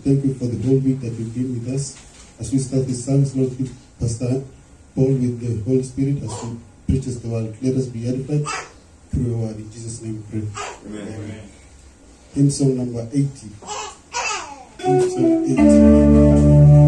Thank you for the whole week that you've been with us. As we start this service, Lord, keep Pastor Paul with the Holy Spirit as he preaches the word. Let us be edified through your word. In Jesus' name we pray. Amen. Hymn song number 80. Hymn song 80.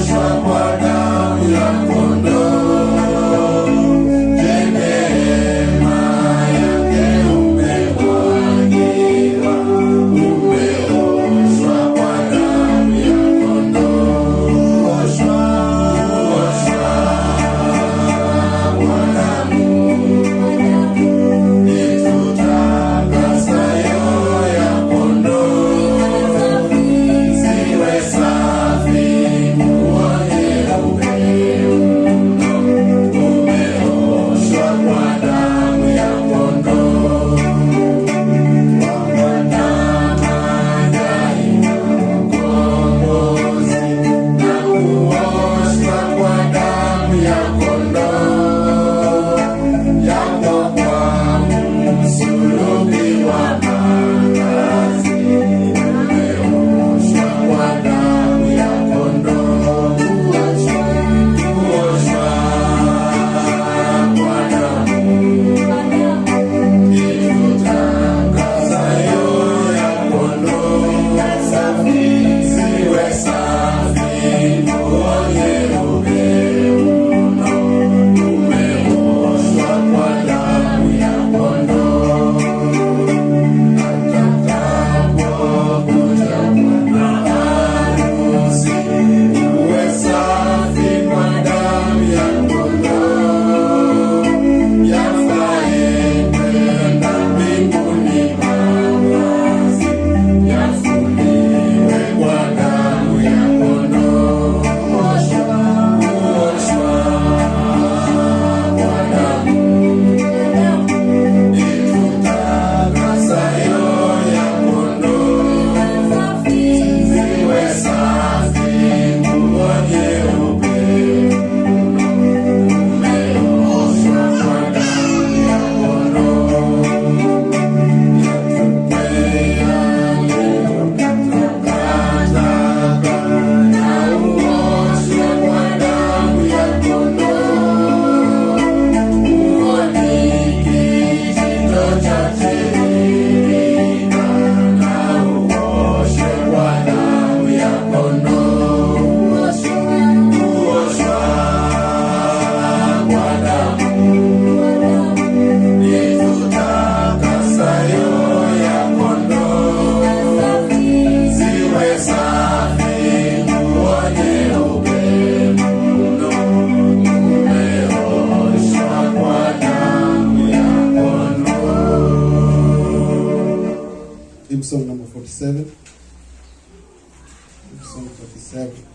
Joshua Song 47.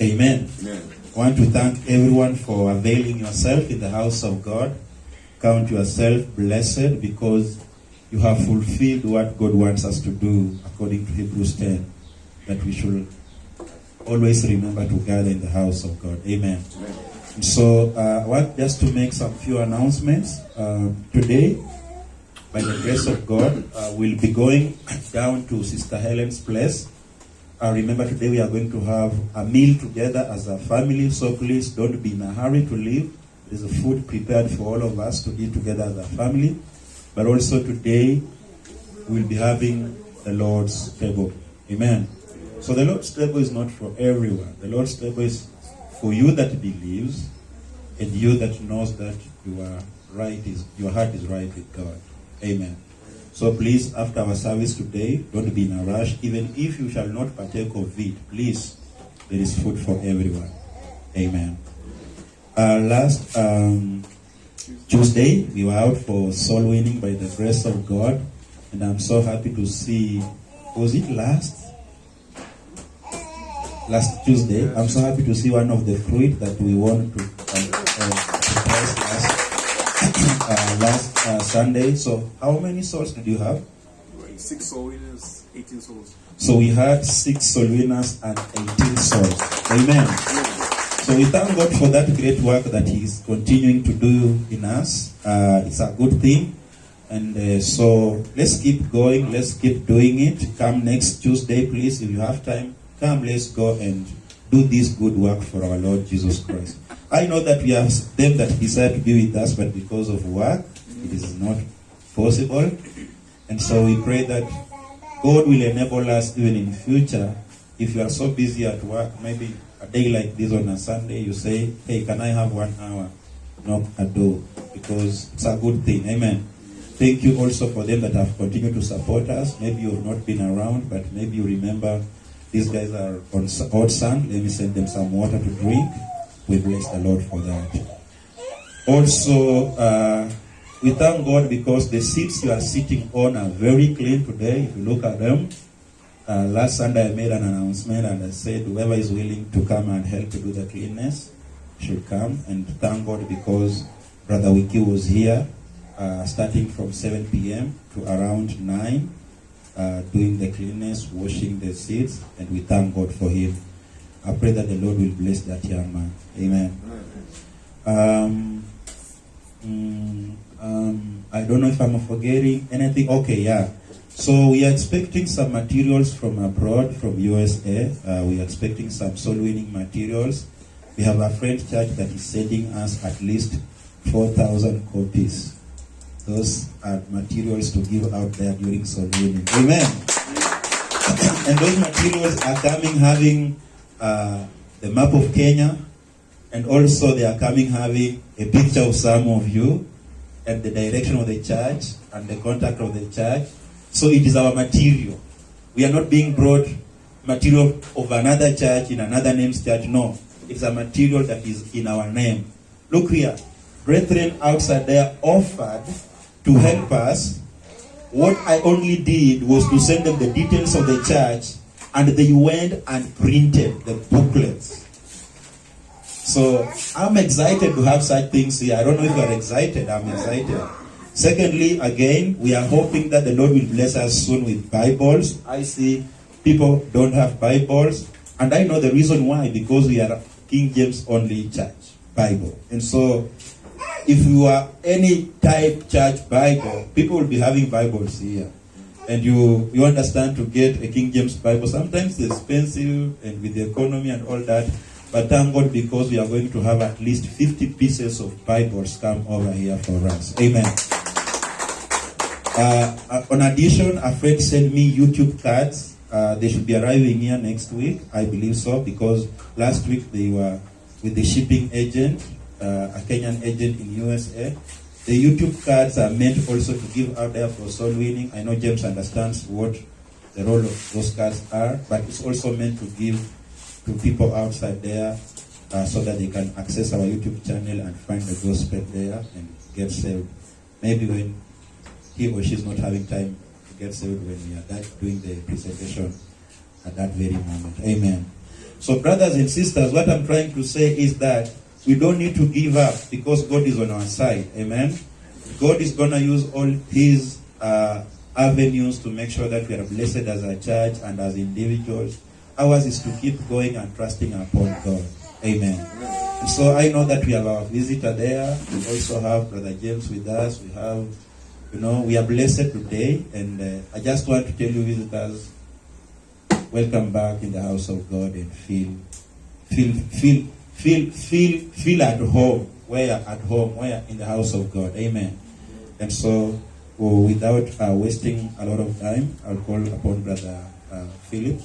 Amen. Amen. I want to thank everyone for availing yourself in the house of God. Count yourself blessed because you have fulfilled what God wants us to do according to Hebrews 10, that we should always remember to gather in the house of God. Amen. Amen. And so I want just to make some few announcements. Today, by the grace of God, we'll be going down to Sister Helen's place. Remember, today we are going to have a meal together as a family, so please don't be in a hurry to leave. There's a food prepared for all of us to eat together as a family. But also today, we'll be having the Lord's table. Amen. So the Lord's table is not for everyone. The Lord's table is for you that believes and you that knows that your heart is right with God. Amen. So please, after our service today, don't be in a rush. Even if you shall not partake of it, please, there is food for everyone. Amen. Last Tuesday, we were out for soul winning by the grace of God. And I'm so happy to see, was it last Tuesday? I'm so happy to see one of the fruit that we want to price last Sunday. So how many souls did you have? 6 soul winners, 18 souls. So we had 6 soul winners and 18 souls. Amen. So we thank God for that great work that He is continuing to do in us. It's a good thing. And so let's keep going. Let's keep doing it. Come next Tuesday, please. If you have time, come, let's go and do this good work for our Lord Jesus Christ. I know that we have them that desire to be with us, but because of work, it is not possible. And so we pray that God will enable us even in future. If you are so busy at work, maybe a day like this on a Sunday, you say, hey, can I have 1 hour? Knock a door, because it's a good thing. Amen. Thank you also for them that have continued to support us. Maybe you have not been around, but maybe you remember these guys are on hot sun. Let me send them some water to drink. We bless the Lord for that. Also, we thank God because the seats you are sitting on are very clean today. If you look at them, last Sunday I made an announcement and I said whoever is willing to come and help to do the cleanness should come. And thank God because Brother Wiki was here starting from 7 p.m. to around 9, doing the cleanness, washing the seats, and we thank God for him. I pray that the Lord will bless that young man. Amen. I don't know if I'm forgetting anything. Okay, yeah. So we are expecting some materials from abroad, from USA. We are expecting some soul winning materials. We have a friend church that is sending us at least 4,000 copies. Those are materials to give out there during soul winning. Amen. And those materials are coming having the map of Kenya, and also they are coming having a picture of some of you and the direction of the church and the contact of the church. So it is our material. We are not being brought material of another church in another name's church. No, it's a material that is in our name. Look here, brethren outside there offered to help us. What I only did was to send them the details of the church, and they went and printed the booklets. So I'm excited to have such things here. I don't know if you are excited. I'm excited. Secondly, again, we are hoping that the Lord will bless us soon with Bibles. I see people don't have Bibles, and I know the reason why, because we are King James only church Bible. And so if you are any type church Bible, people will be having Bibles here. And you understand, to get a King James Bible, sometimes it's expensive, and with the economy and all that. But thank God because we are going to have at least 50 pieces of Bibles come over here for us. Amen. On addition, a friend sent me YouTube cards. They should be arriving here next week. I believe so, because last week they were with the shipping agent, a Kenyan agent in USA. The YouTube cards are meant also to give out there for soul winning. I know James understands what the role of those cards are, but it's also meant to give to people outside there so that they can access our YouTube channel and find the gospel there and get saved. Maybe when he or she is not having time to get saved, when we are doing the presentation at that very moment. Amen. So brothers and sisters, what I'm trying to say is that we don't need to give up because God is on our side. Amen. God is going to use all his avenues to make sure that we are blessed as a church and as individuals. Ours is to keep going and trusting upon God. Amen. And so I know that we have our visitor there. We also have Brother James with us. We have, we are blessed today. And I just want to tell you, visitors, welcome back in the house of God, and feel at home. Where at home? Where in the house of God? Amen. And so, without wasting a lot of time, I'll call upon Brother Philip.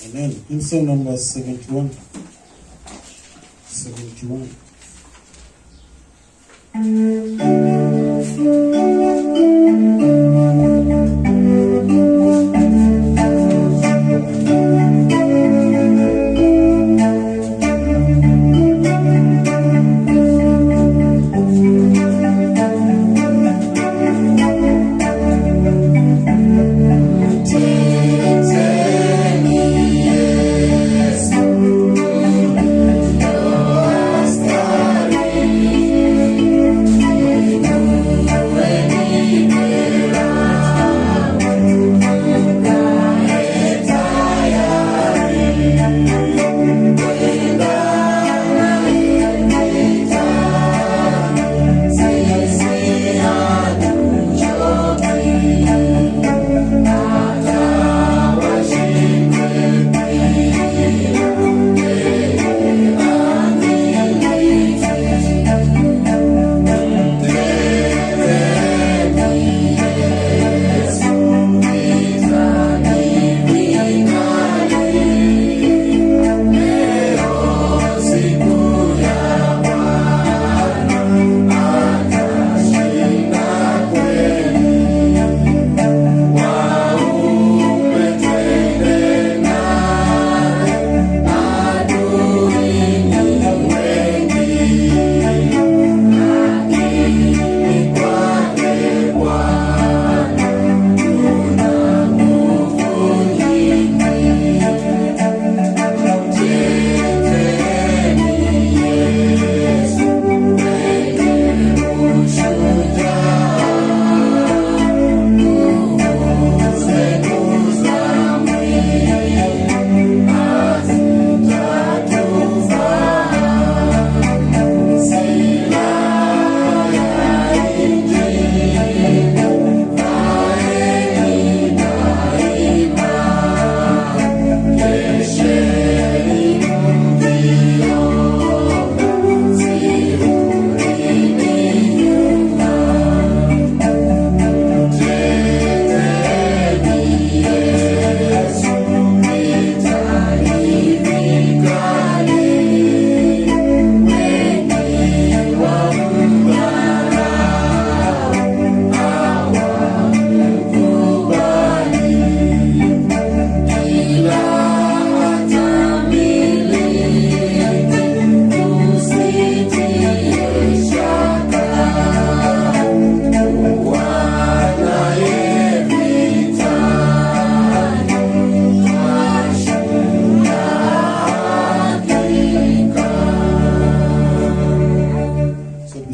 Amen. In Psalm number 71. 71. Starry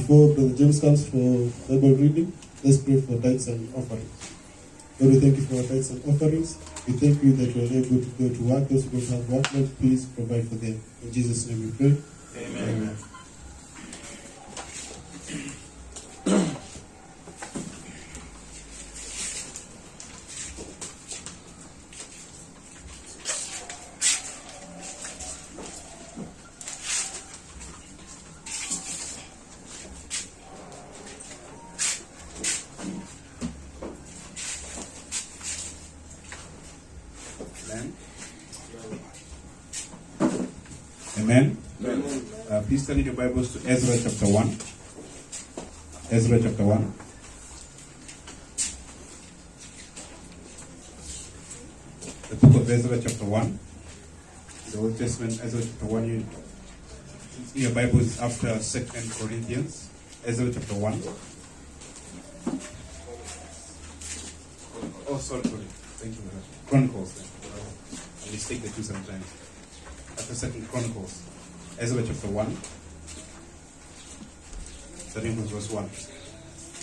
before Brother James comes for Bible reading, let's pray for tithes and offerings. Lord, we thank you for our tithes and offerings. We thank you that we are able to go to work. Those who don't have work, Lord, please provide for them. In Jesus' name we pray. Amen. Amen. Please turn your Bibles to Ezra chapter 1. Ezra chapter 1. The book of Ezra chapter 1. The Old Testament, Ezra chapter 1. In your Bibles after 2nd Corinthians. Ezra chapter 1. Oh, sorry. Thank you very much. Chronicles. I mistake the two sometimes. After 2nd Chronicles, Ezra chapter 1, starting with verse 1.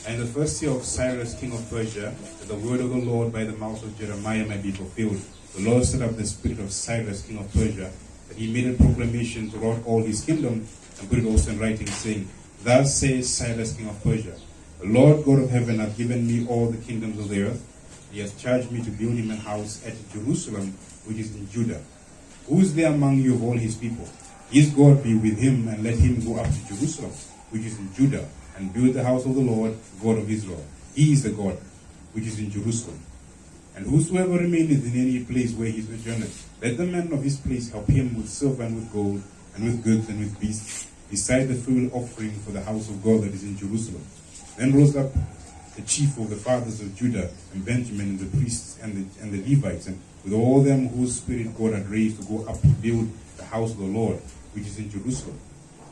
And the first year of Cyrus, king of Persia, that the word of the Lord by the mouth of Jeremiah might be fulfilled, the Lord set up the spirit of Cyrus, king of Persia, that he made a proclamation throughout all his kingdom, and put it also in writing, saying, Thus says Cyrus, king of Persia, the Lord God of heaven hath given me all the kingdoms of the earth. He hath charged me to build him a house at Jerusalem, which is in Judah. Who is there among you of all his people? His God be with him, and let him go up to Jerusalem, which is in Judah, and build the house of the Lord, God of Israel. He is the God, which is in Jerusalem. And whosoever remaineth in any place where he sojourneth, let the men of his place help him with silver and with gold, and with goods and with beasts, beside the full offering for the house of God that is in Jerusalem. Then rose up the chief of the fathers of Judah and Benjamin, and the priests and the Levites, and with all them whose spirit God had raised to go up to build the house of the Lord, which is in Jerusalem.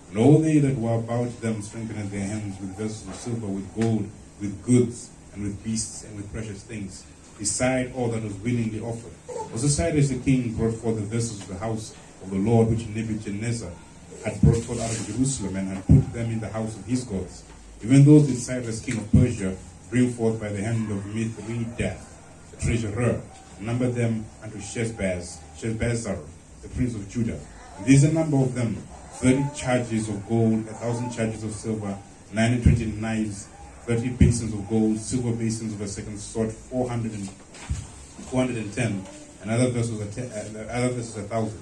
And all they that were about them strengthened their hands with vessels of silver, with gold, with goods, and with beasts, and with precious things, beside all that was willingly offered. Also Cyrus the king brought forth the vessels of the house of the Lord, which Nebuchadnezzar had brought forth out of Jerusalem, and had put them in the house of his gods. Even those did Cyrus king of Persia bring forth by the hand of Mithridath, the treasurer, and number them unto Sheshbazzar, the prince of Judah. And these are the number of them: 30 charges of gold, 1,000 charges of silver, 920 knives, 30 basins of gold, silver basins of a second sort, 410, and other vessels 1,000.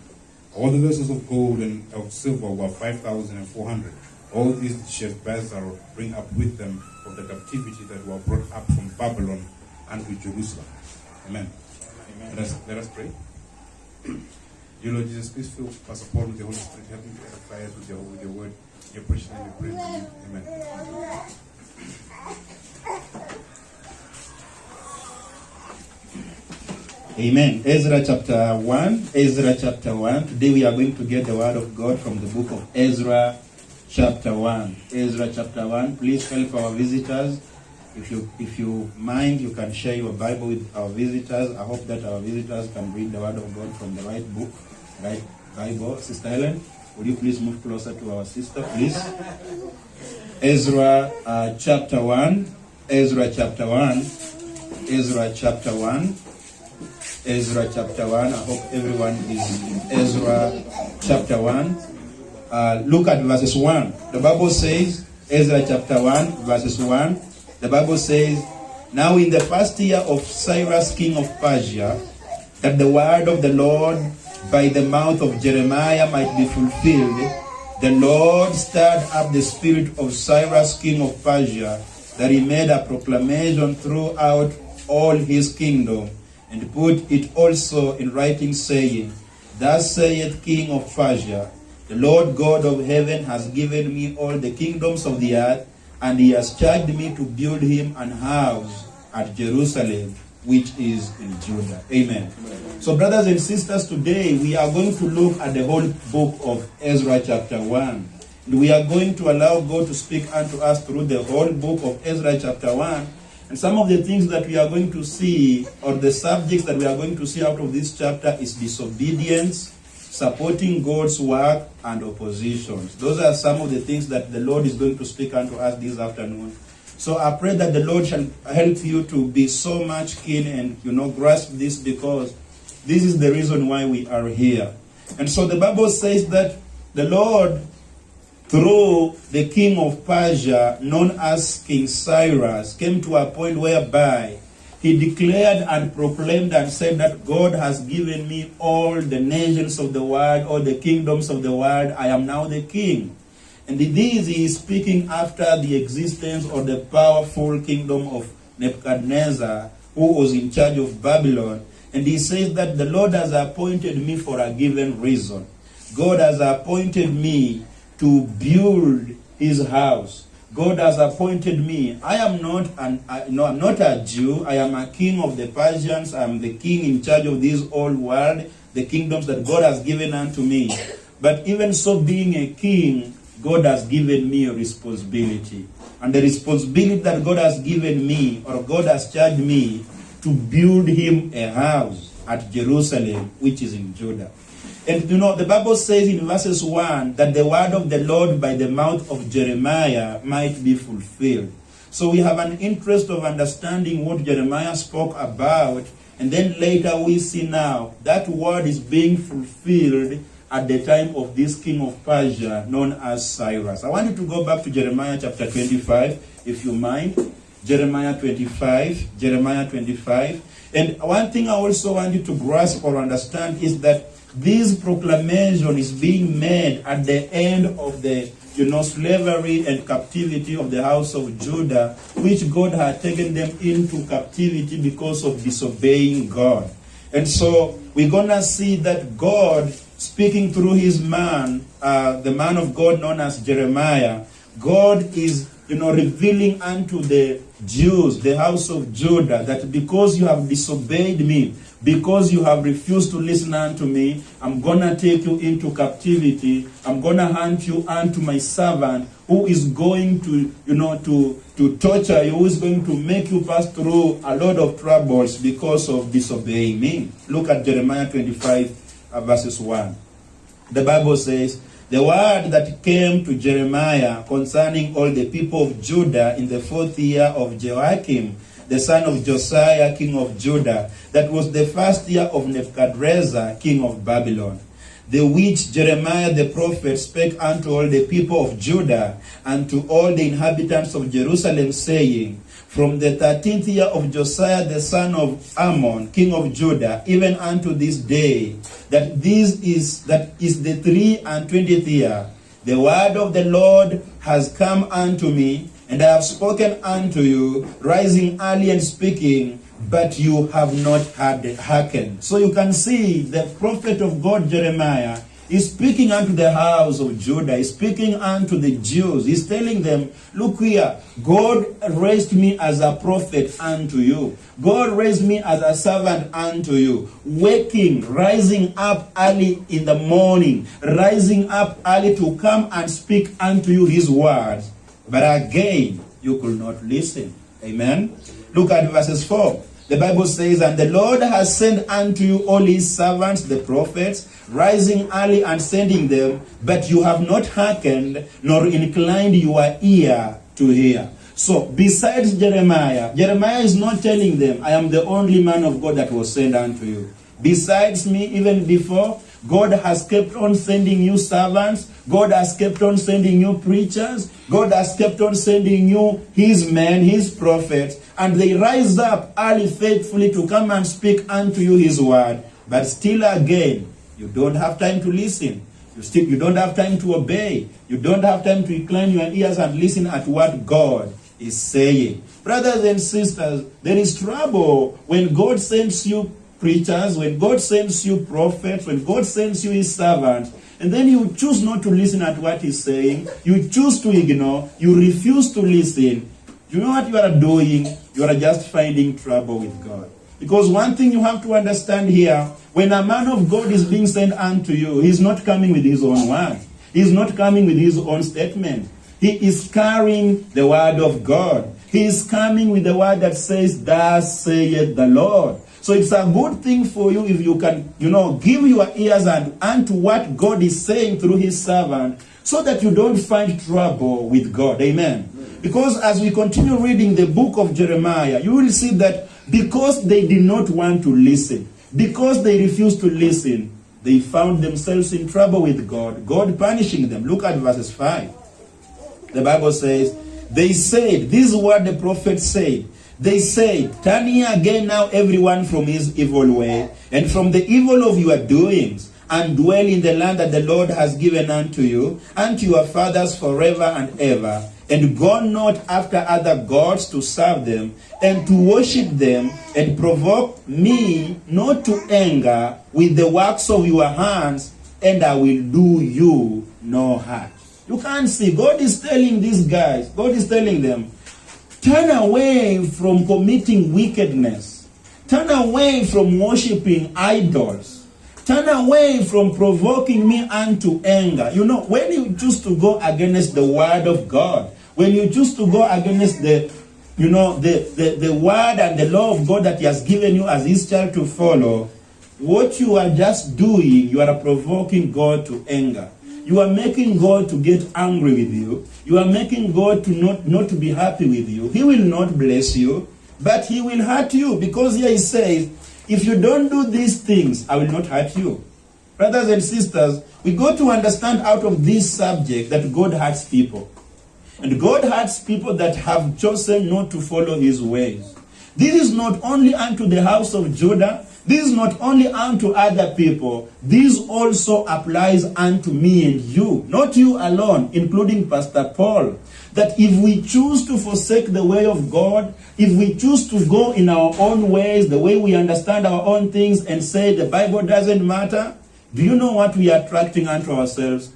All the vessels of gold and of silver were 5,400. All these Sheshbazzar bring up with them of the captivity that were brought up from Babylon unto Jerusalem. Amen. Amen. Let us pray. Dear Lord Jesus, please fill Pastor Paul with the Holy Spirit. Help him to edify us with your word. Your precious name we pray. Amen. Amen. Ezra chapter 1. Ezra chapter 1. Today we are going to get the word of God from the book of Ezra chapter 1. Ezra chapter 1. Please help our visitors. If you mind, you can share your Bible with our visitors. I hope that our visitors can read the word of God from the right book, right Bible. Sister Helen, would you please move closer to our sister, please? Ezra chapter 1. Ezra chapter 1. Ezra chapter 1. Ezra chapter 1. I hope everyone is in Ezra chapter 1. Look at verses 1. The Bible says, Ezra chapter 1, verses 1. The Bible says, Now in the first year of Cyrus king of Persia, that the word of the Lord by the mouth of Jeremiah might be fulfilled, the Lord stirred up the spirit of Cyrus king of Persia, that he made a proclamation throughout all his kingdom, and put it also in writing, saying, Thus saith King of Persia, the Lord God of heaven has given me all the kingdoms of the earth, and he has charged me to build him an house at Jerusalem, which is in Judah. Amen. So brothers and sisters, today we are going to look at the whole book of Ezra chapter 1. And we are going to allow God to speak unto us through the whole book of Ezra chapter 1. And some of the things that we are going to see, or the subjects that we are going to see out of this chapter, is disobedience, supporting God's work, and oppositions. Those are some of the things that the Lord is going to speak unto us this afternoon. So I pray that the Lord shall help you to be so much keen and, grasp this, because this is the reason why we are here. And so the Bible says that the Lord, through the king of Persia, known as King Cyrus, came to a point whereby he declared and proclaimed and said that God has given me all the nations of the world, all the kingdoms of the world. I am now the king. And this he is speaking after the existence or the powerful kingdom of Nebuchadnezzar, who was in charge of Babylon. And he says that the Lord has appointed me for a given reason. God has appointed me to build his house. God has appointed me. I am not I'm not a Jew. I am a king of the Persians. I am the king in charge of this whole world, the kingdoms that God has given unto me. But even so, being a king, God has given me a responsibility. And the responsibility that God has given me, or God has charged me, to build him a house at Jerusalem, which is in Judah. And the Bible says in verses 1 that the word of the Lord by the mouth of Jeremiah might be fulfilled. So we have an interest of understanding what Jeremiah spoke about, and then later we see now that word is being fulfilled at the time of this king of Persia known as Cyrus. I want you to go back to Jeremiah chapter 25, if you mind. Jeremiah 25. And one thing I also want you to grasp or understand is that this proclamation is being made at the end of the slavery and captivity of the house of Judah, which God had taken them into captivity because of disobeying God. And so we're going to see that God, speaking through his man, the man of God known as Jeremiah, God is revealing unto the Jews, the house of Judah, that because you have disobeyed me, because you have refused to listen unto me, I'm going to take you into captivity. I'm going to hand you unto my servant, who is going to, to torture you, who is going to make you pass through a lot of troubles because of disobeying me. Look at Jeremiah 25, verses 1. The Bible says, the word that came to Jeremiah concerning all the people of Judah in the 4th year of Joachim, the son of Josiah, king of Judah, that was the 1st year of Nebuchadnezzar, king of Babylon, the which Jeremiah the prophet spake unto all the people of Judah and to all the inhabitants of Jerusalem, saying, from the 13th year of Josiah the son of Ammon, king of Judah, even unto this day, that is the 23rd year, the word of the Lord has come unto me, and I have spoken unto you, rising early and speaking, but you have not hearkened. So you can see the prophet of God Jeremiah is speaking unto the house of Judah, is speaking unto the Jews. He's telling them, look here, God raised me as a prophet unto you. God raised me as a servant unto you. Waking, rising up early in the morning, rising up early to come and speak unto you his words. But again, you could not listen. Amen. Look at verses 4. The Bible says, and the Lord has sent unto you all his servants, the prophets, rising early and sending them, but you have not hearkened, nor inclined your ear to hear. So, besides Jeremiah is not telling them, I am the only man of God that was sent unto you. Besides me, even before, God has kept on sending you servants. God has kept on sending you preachers. God has kept on sending you his men, his prophets. And they rise up early faithfully to come and speak unto you his word. But still again, you don't have time to listen. You don't have time to obey. You don't have time to incline your ears and listen at what God is saying. Brothers and sisters, there is trouble when God sends you preachers, when God sends you prophets, when God sends you his servants, and then you choose not to listen at what he's saying, you choose to ignore, you refuse to listen. You know what you are doing? You are just finding trouble with God. Because one thing you have to understand here, when a man of God is being sent unto you, he's not coming with his own word. He's not coming with his own statement. He is carrying the word of God. He is coming with the word that says, thus saith the Lord. So it's a good thing for you if you can, give your ears unto what God is saying through his servant, so that you don't find trouble with God. Amen. Because as we continue reading the book of Jeremiah, you will see that because they did not want to listen, because they refused to listen, they found themselves in trouble with God, God punishing them. Look at verses 5. The Bible says, they said, this is what the prophet said. They said, turn ye again now everyone from his evil way, and from the evil of your doings, and dwell in the land that the Lord has given unto you, and to your fathers forever and ever. And go not after other gods to serve them, and to worship them, and provoke me not to anger with the works of your hands, and I will do you no harm. You can't see. God is telling these guys, God is telling them, turn away from committing wickedness. Turn away from worshiping idols. Turn away from provoking me unto anger. When you choose to go against the word of God, when you choose to go against the word and the law of God that he has given you as his child to follow, what you are just doing, you are provoking God to anger. You are making God to get angry with you. You are making God to not to be happy with you. He will not bless you, but he will hurt you, because here he says, if you don't do these things, I will not hurt you. Brothers and sisters, we got to understand out of this subject that God hurts people. And God hurts people that have chosen not to follow his ways. This is not only unto the house of Judah. This is not only unto other people. This also applies unto me and you. Not you alone, including Pastor Paul. That if we choose to forsake the way of God, if we choose to go in our own ways, the way we understand our own things, and say the Bible doesn't matter, do you know what we are attracting unto ourselves?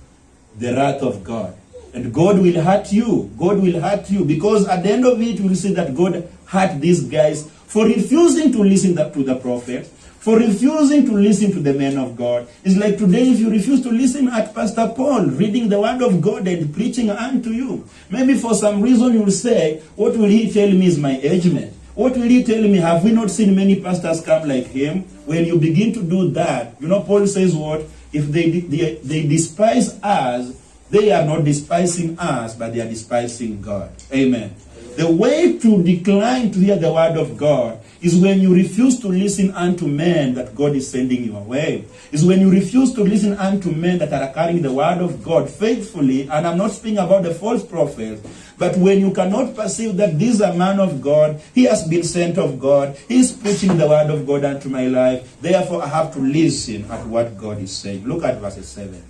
The wrath of God. And God will hurt you. God will hurt you. Because at the end of it, we will see that God hurt these guys for refusing to listen to the prophet, for refusing to listen to the men of God. It's like today, if you refuse to listen at Pastor Paul, reading the word of God and preaching unto you, maybe for some reason you'll say, what will he tell me is my age mate? What will he tell me? Have we not seen many pastors come like him? When you begin to do that, Paul says what? If they despise us, they are not despising us, but they are despising God. Amen. The way to decline to hear the word of God is when you refuse to listen unto men that God is sending you away. Is when you refuse to listen unto men that are carrying the word of God faithfully. And I'm not speaking about the false prophets. But when you cannot perceive that this is a man of God, he has been sent of God, he is preaching the word of God unto my life, therefore I have to listen at what God is saying. Look at verse 7.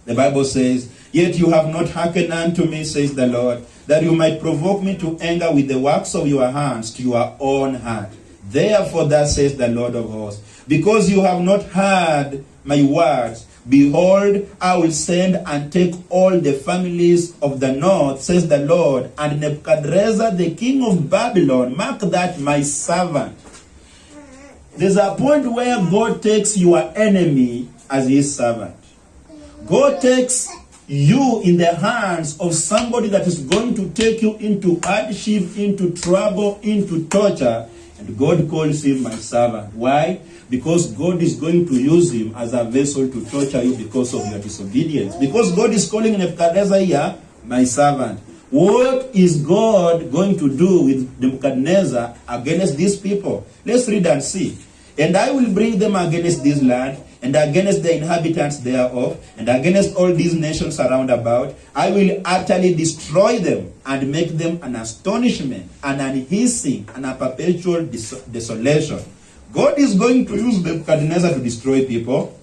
The Bible says, yet you have not hearkened unto me, says the Lord, that you might provoke me to anger with the works of your hands to your own heart. Therefore thus says the Lord of hosts, because you have not heard my words, behold, I will send and take all the families of the north, says the Lord, and Nebuchadnezzar the king of Babylon, mark that, my servant. There's a point where God takes your enemy as his servant. God takes you in the hands of somebody that is going to take you into hardship, into trouble, into torture. And God calls him my servant. Why? Because God is going to use him as a vessel to torture you because of your disobedience. Because God is calling Nebuchadnezzar here, my servant. What is God going to do with Nebuchadnezzar against these people? Let's read and see. And I will bring them against this land, and against the inhabitants thereof, and against all these nations around about. I will utterly destroy them, and make them an astonishment, and an hissing, and a perpetual desolation. God is going to use Nebuchadnezzar to destroy people.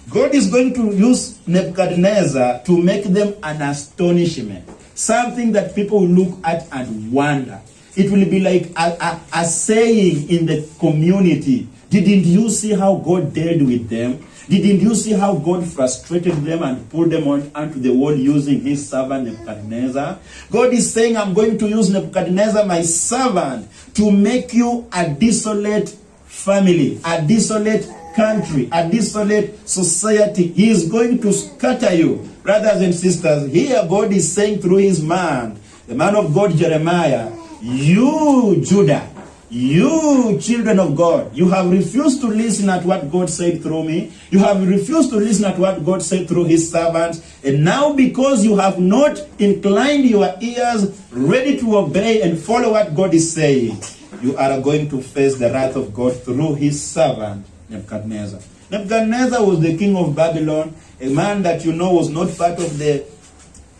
God is going to use Nebuchadnezzar to make them an astonishment. Something that people will look at and wonder. It will be like a saying in the community. Didn't you see how God dealt with them? Didn't you see how God frustrated them and put them onto the wall using his servant Nebuchadnezzar? God is saying, I'm going to use Nebuchadnezzar, my servant, to make you a desolate family, a desolate country, a desolate society. He is going to scatter you. Brothers and sisters, here God is saying through his man, the man of God Jeremiah, you, Judah, You children of God, you have refused to listen at what God said through me. You have refused to listen at what God said through his servants. And now because you have not inclined your ears, ready to obey and follow what God is saying, you are going to face the wrath of God through his servant, Nebuchadnezzar. Nebuchadnezzar was the king of Babylon, a man that you know was not part of the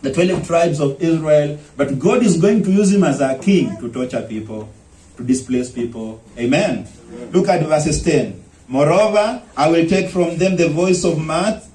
12 tribes of Israel, but God is going to use him as a king to torture people, to displace people. Amen. Look at verses 10. Moreover, I will take from them the voice of mirth,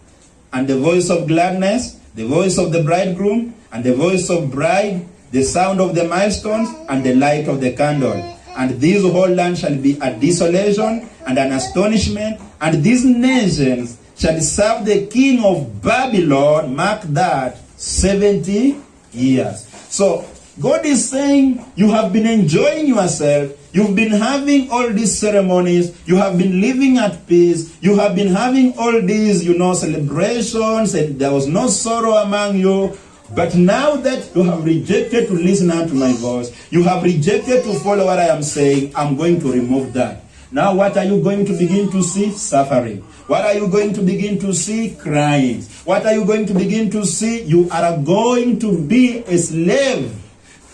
and the voice of gladness, the voice of the bridegroom, and the voice of bride, the sound of the milestones, and the light of the candle. And this whole land shall be a desolation and an astonishment, and these nations shall serve the king of Babylon, mark that, 70 years. So, God is saying, you have been enjoying yourself, you've been having all these ceremonies, you have been living at peace, you have been having all these, celebrations, and there was no sorrow among you. But now that you have rejected to listen unto my voice, you have rejected to follow what I am saying, I'm going to remove that. Now what are you going to begin to see? Suffering. What are you going to begin to see? Crying. What are you going to begin to see? You are going to be a slave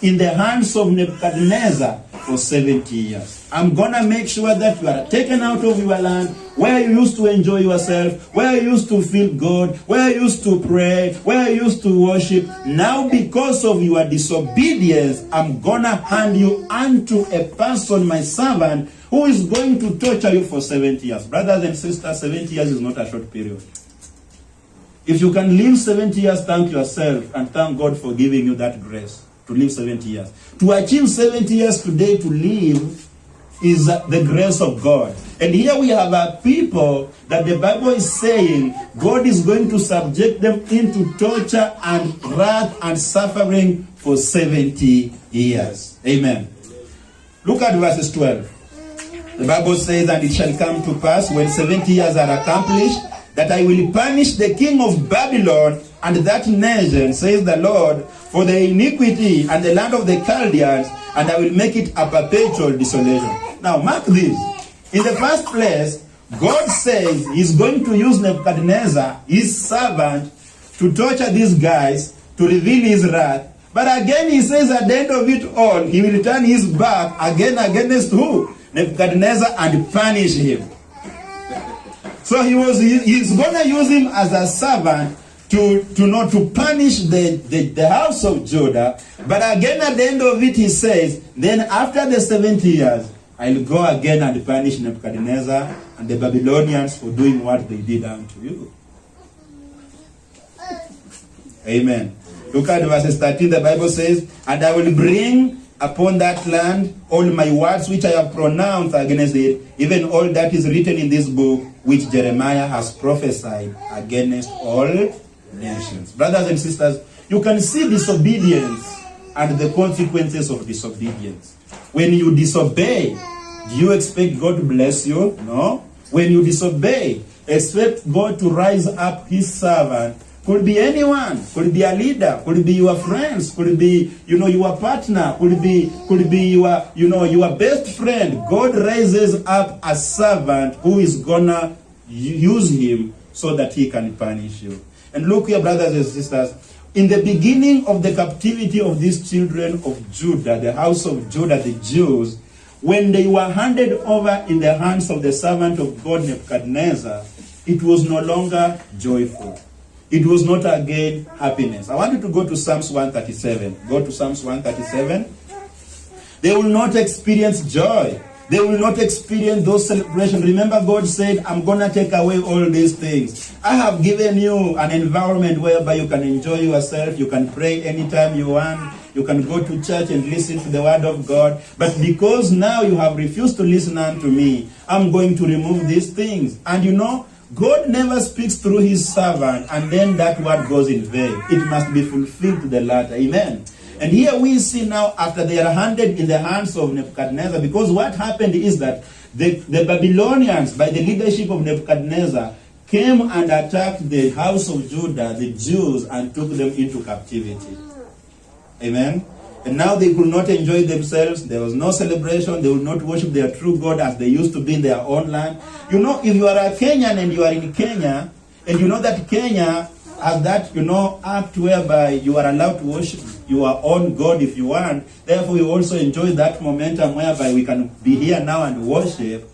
in the hands of Nebuchadnezzar for 70 years. I'm going to make sure that you are taken out of your land, where you used to enjoy yourself, where you used to feel good, where you used to pray, where you used to worship. Now because of your disobedience, I'm going to hand you unto a person, my servant, who is going to torture you for 70 years. Brothers and sisters, 70 years is not a short period. If you can live 70 years, thank yourself and thank God for giving you that grace to live 70 years. To achieve 70 years today to live is the grace of God. And here we have a people that the Bible is saying God is going to subject them into torture and wrath and suffering for 70 years. Amen. Look at verses 12. The Bible says, and it shall come to pass when 70 years are accomplished, that I will punish the king of Babylon and that nation, says the Lord, for the iniquity and the land of the Chaldeans, and I will make it a perpetual desolation. Now mark this. In the first place, God says he's going to use Nebuchadnezzar, his servant, to torture these guys, to reveal his wrath. But again he says at the end of it all, he will turn his back again against who? Nebuchadnezzar, and punish him. So he's going to use him as a servant to punish the house of Judah. But again at the end of it he says, then after the 70 years, I'll go again and punish Nebuchadnezzar and the Babylonians for doing what they did unto you. Amen. Look at verses 13. The Bible says, and I will bring upon that land all my words which I have pronounced against it, even all that is written in this book, which Jeremiah has prophesied against all nations. Brothers and sisters, you can see disobedience and the consequences of disobedience. When you disobey, do you expect God to bless you? No. When you disobey, expect God to rise up his servant. Could be anyone, could be a leader, could be your friends, could be, your partner, could be your best friend. God raises up a servant who is gonna use him so that he can punish you. And look here, brothers and sisters, in the beginning of the captivity of these children of Judah, the house of Judah, the Jews, when they were handed over in the hands of the servant of God, Nebuchadnezzar, it was no longer joyful. It was not again happiness. I want you to go to Psalms 137. Go to Psalms 137. They will not experience joy. They will not experience those celebrations. Remember, God said, I'm going to take away all these things. I have given you an environment whereby you can enjoy yourself. You can pray anytime you want. You can go to church and listen to the word of God. But because now you have refused to listen unto me, I'm going to remove these things. And God never speaks through his servant and then that word goes in vain. It must be fulfilled to the latter. Amen. And here we see now, after they are handed in the hands of Nebuchadnezzar, because what happened is that the Babylonians, by the leadership of Nebuchadnezzar, came and attacked the house of Judah, the Jews, and took them into captivity. Amen. And now they could not enjoy themselves. There was no celebration. They would not worship their true God as they used to be in their own land. You know, if you are a Kenyan and you are in Kenya, and you know that Kenya has that, act whereby you are allowed to worship your own God if you want. Therefore, we also enjoy that momentum whereby we can be here now and worship.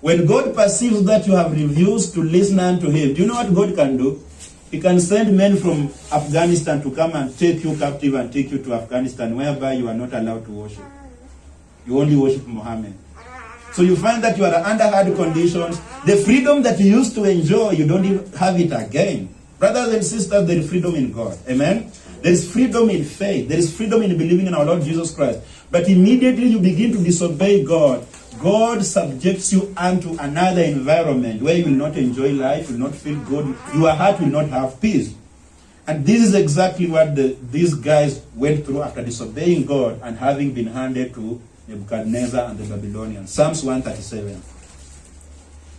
When God perceives that you have refused to listen unto Him, do you know what God can do? He can send men from Afghanistan to come and take you captive and take you to Afghanistan, whereby you are not allowed to worship. You only worship Muhammad. So you find that you are under hard conditions. The freedom that you used to enjoy, you don't even have it again. Brothers and sisters, there is freedom in God. Amen? There is freedom in faith. There is freedom in believing in our Lord Jesus Christ. But immediately you begin to disobey God, God subjects you unto another environment where you will not enjoy life, will not feel good, your heart will not have peace. And this is exactly what these guys went through after disobeying God and having been handed to Nebuchadnezzar and the Babylonians. Psalms 137.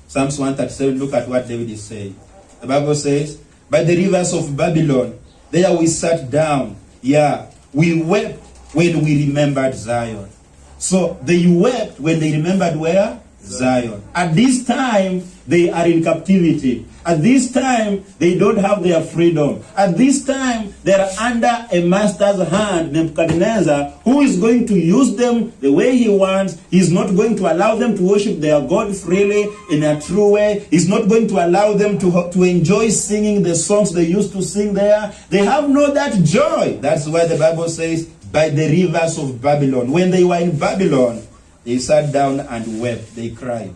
Psalms 137, look at what David is saying. The Bible says, by the rivers of Babylon, there we sat down. Yeah, we wept when we remembered Zion. So they wept when they remembered where? Zion. At this time, they are in captivity. At this time, they don't have their freedom. At this time, they are under a master's hand, Nebuchadnezzar, who is going to use them the way he wants. He's not going to allow them to worship their God freely in a true way. He's not going to allow them to enjoy singing the songs they used to sing there. They have no that joy. That's why the Bible says, by the rivers of Babylon. When they were in Babylon, they sat down and wept. They cried.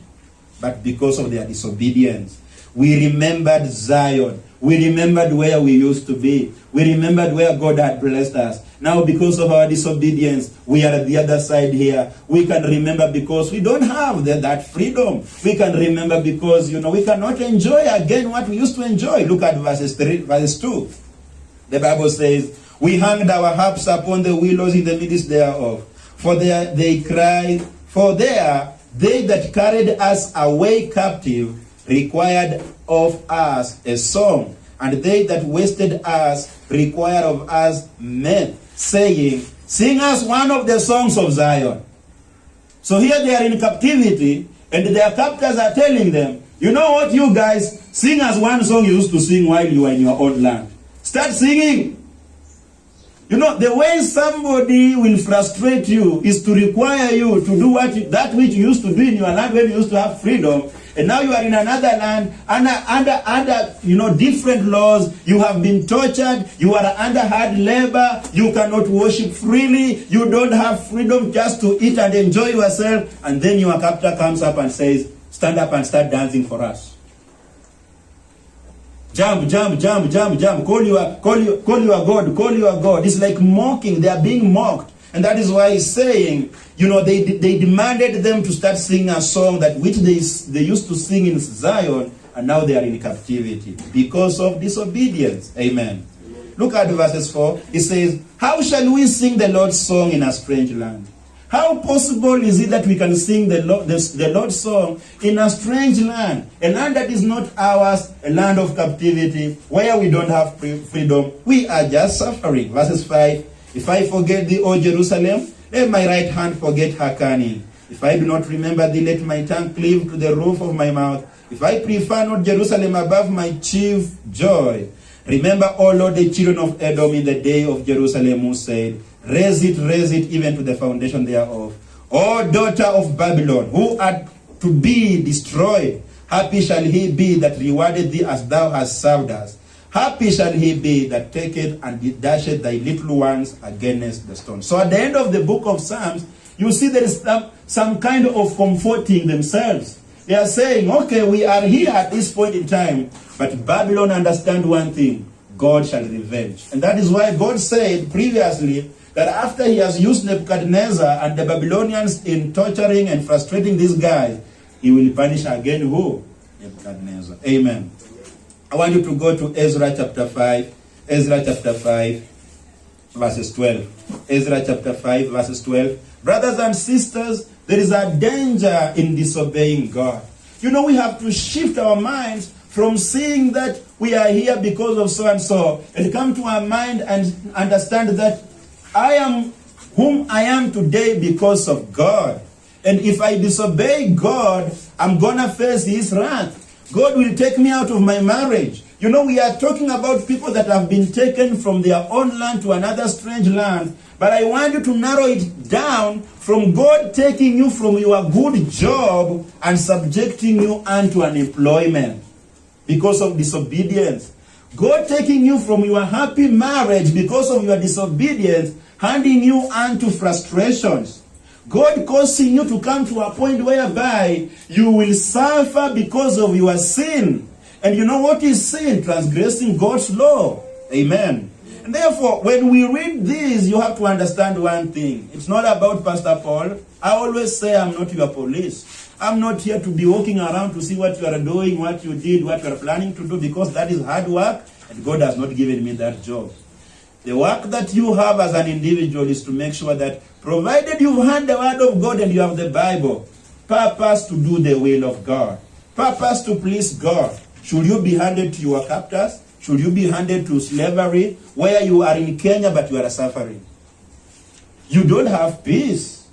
But because of their disobedience, we remembered Zion. We remembered where we used to be. We remembered where God had blessed us. Now, because of our disobedience, we are at the other side here. We can remember because we don't have that freedom. We can remember because, we cannot enjoy again what we used to enjoy. Look at verse 2. The Bible says, we hanged our harps upon the willows in the midst thereof. For there they cried, for there they that carried us away captive required of us a song, and they that wasted us required of us men, saying, sing us one of the songs of Zion. So here they are in captivity, and their captors are telling them, you know what, you guys, sing us one song you used to sing while you were in your own land. Start singing. The way somebody will frustrate you is to require you to do that which you used to do in your land when you used to have freedom. And now you are in another land, under different laws. You have been tortured. You are under hard labor. You cannot worship freely. You don't have freedom just to eat and enjoy yourself. And then your captor comes up and says, stand up and start dancing for us. Jump, jump, jump, jump, jump. Call your God, call your God. It's like mocking. They are being mocked. And that is why he's saying, they demanded them to start singing a song that which they used to sing in Zion, and now they are in captivity because of disobedience. Amen. Look at verses 4. It says, how shall we sing the Lord's song in a strange land? How possible is it that we can sing the Lord's song in a strange land? A land that is not ours, a land of captivity, where we don't have freedom. We are just suffering. Verses 5. If I forget thee, O Jerusalem, let my right hand forget her cunning. If I do not remember thee, let my tongue cleave to the roof of my mouth. If I prefer not Jerusalem above my chief joy. Remember, O Lord, the children of Edom in the day of Jerusalem, who said, raise it even to the foundation thereof. O daughter of Babylon, who art to be destroyed, happy shall he be that rewarded thee as thou hast served us. Happy shall he be that taketh and dasheth thy little ones against the stone. So at the end of the book of Psalms, you see there is some kind of comforting themselves. They are saying, okay, we are here at this point in time, but Babylon understand one thing, God shall revenge. And that is why God said previously that after he has used Nebuchadnezzar and the Babylonians in torturing and frustrating these guys, he will punish again who? Nebuchadnezzar. Amen. I want you to go to Ezra chapter 5. Ezra chapter 5, verses 12. Ezra chapter 5, verses 12. Brothers and sisters, there is a danger in disobeying God. We have to shift our minds from seeing that we are here because of so and so, and come to our mind and understand that I am whom I am today because of God. And if I disobey God, I'm gonna face his wrath. God will take me out of my marriage. You know, we are talking about people that have been taken from their own land to another strange land. But I want you to narrow it down from God taking you from your good job and subjecting you unto unemployment because of disobedience. God taking you from your happy marriage because of your disobedience, handing you unto frustrations. God causing you to come to a point whereby you will suffer because of your sin. And you know what is sin? Transgressing God's law. Amen. And therefore, when we read this, you have to understand one thing. It's not about Pastor Paul. I always say I'm not your police. I'm not here to be walking around to see what you are doing, what you did, what you are planning to do, because that is hard work, and God has not given me that job. The work that you have as an individual is to make sure that, provided you've heard the word of God and you have the Bible, purpose to do the will of God, purpose to please God. Should you be handed to your captors? Should you be handed to slavery, where you are in Kenya but you are suffering? You don't have peace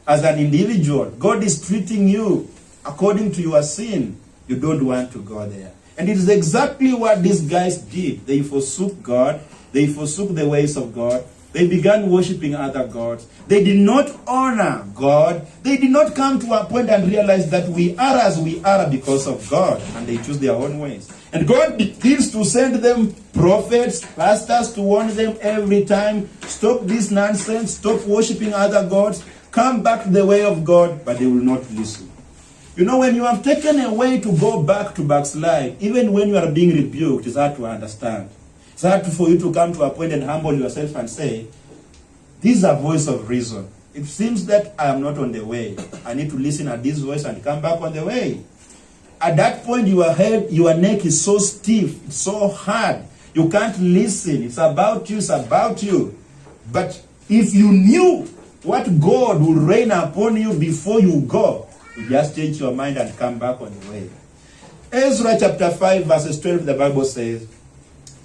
as an individual. God is treating you according to your sin. You don't want to go there. And it is exactly what these guys did. They forsook God. They forsook the ways of God. They began worshiping other gods. They did not honor God. They did not come to a point and realize that we are as we are because of God. And they choose their own ways. And God begins to send them prophets, pastors to warn them every time. Stop this nonsense. Stop worshiping other gods. Come back to the way of God. But they will not listen. You know, when you have taken a way to go back to backslide, even when you are being rebuked, it's hard to understand. It's hard for you to come to a point and humble yourself and say, this is a voice of reason. It seems that I am not on the way. I need to listen at this voice and come back on the way. At that point, your head, your neck is so stiff, it's so hard. You can't listen. It's about you, it's about you. But if you knew what God will rain upon you before you go, you just change your mind and come back on the way. Ezra chapter 5 verses 12, the Bible says,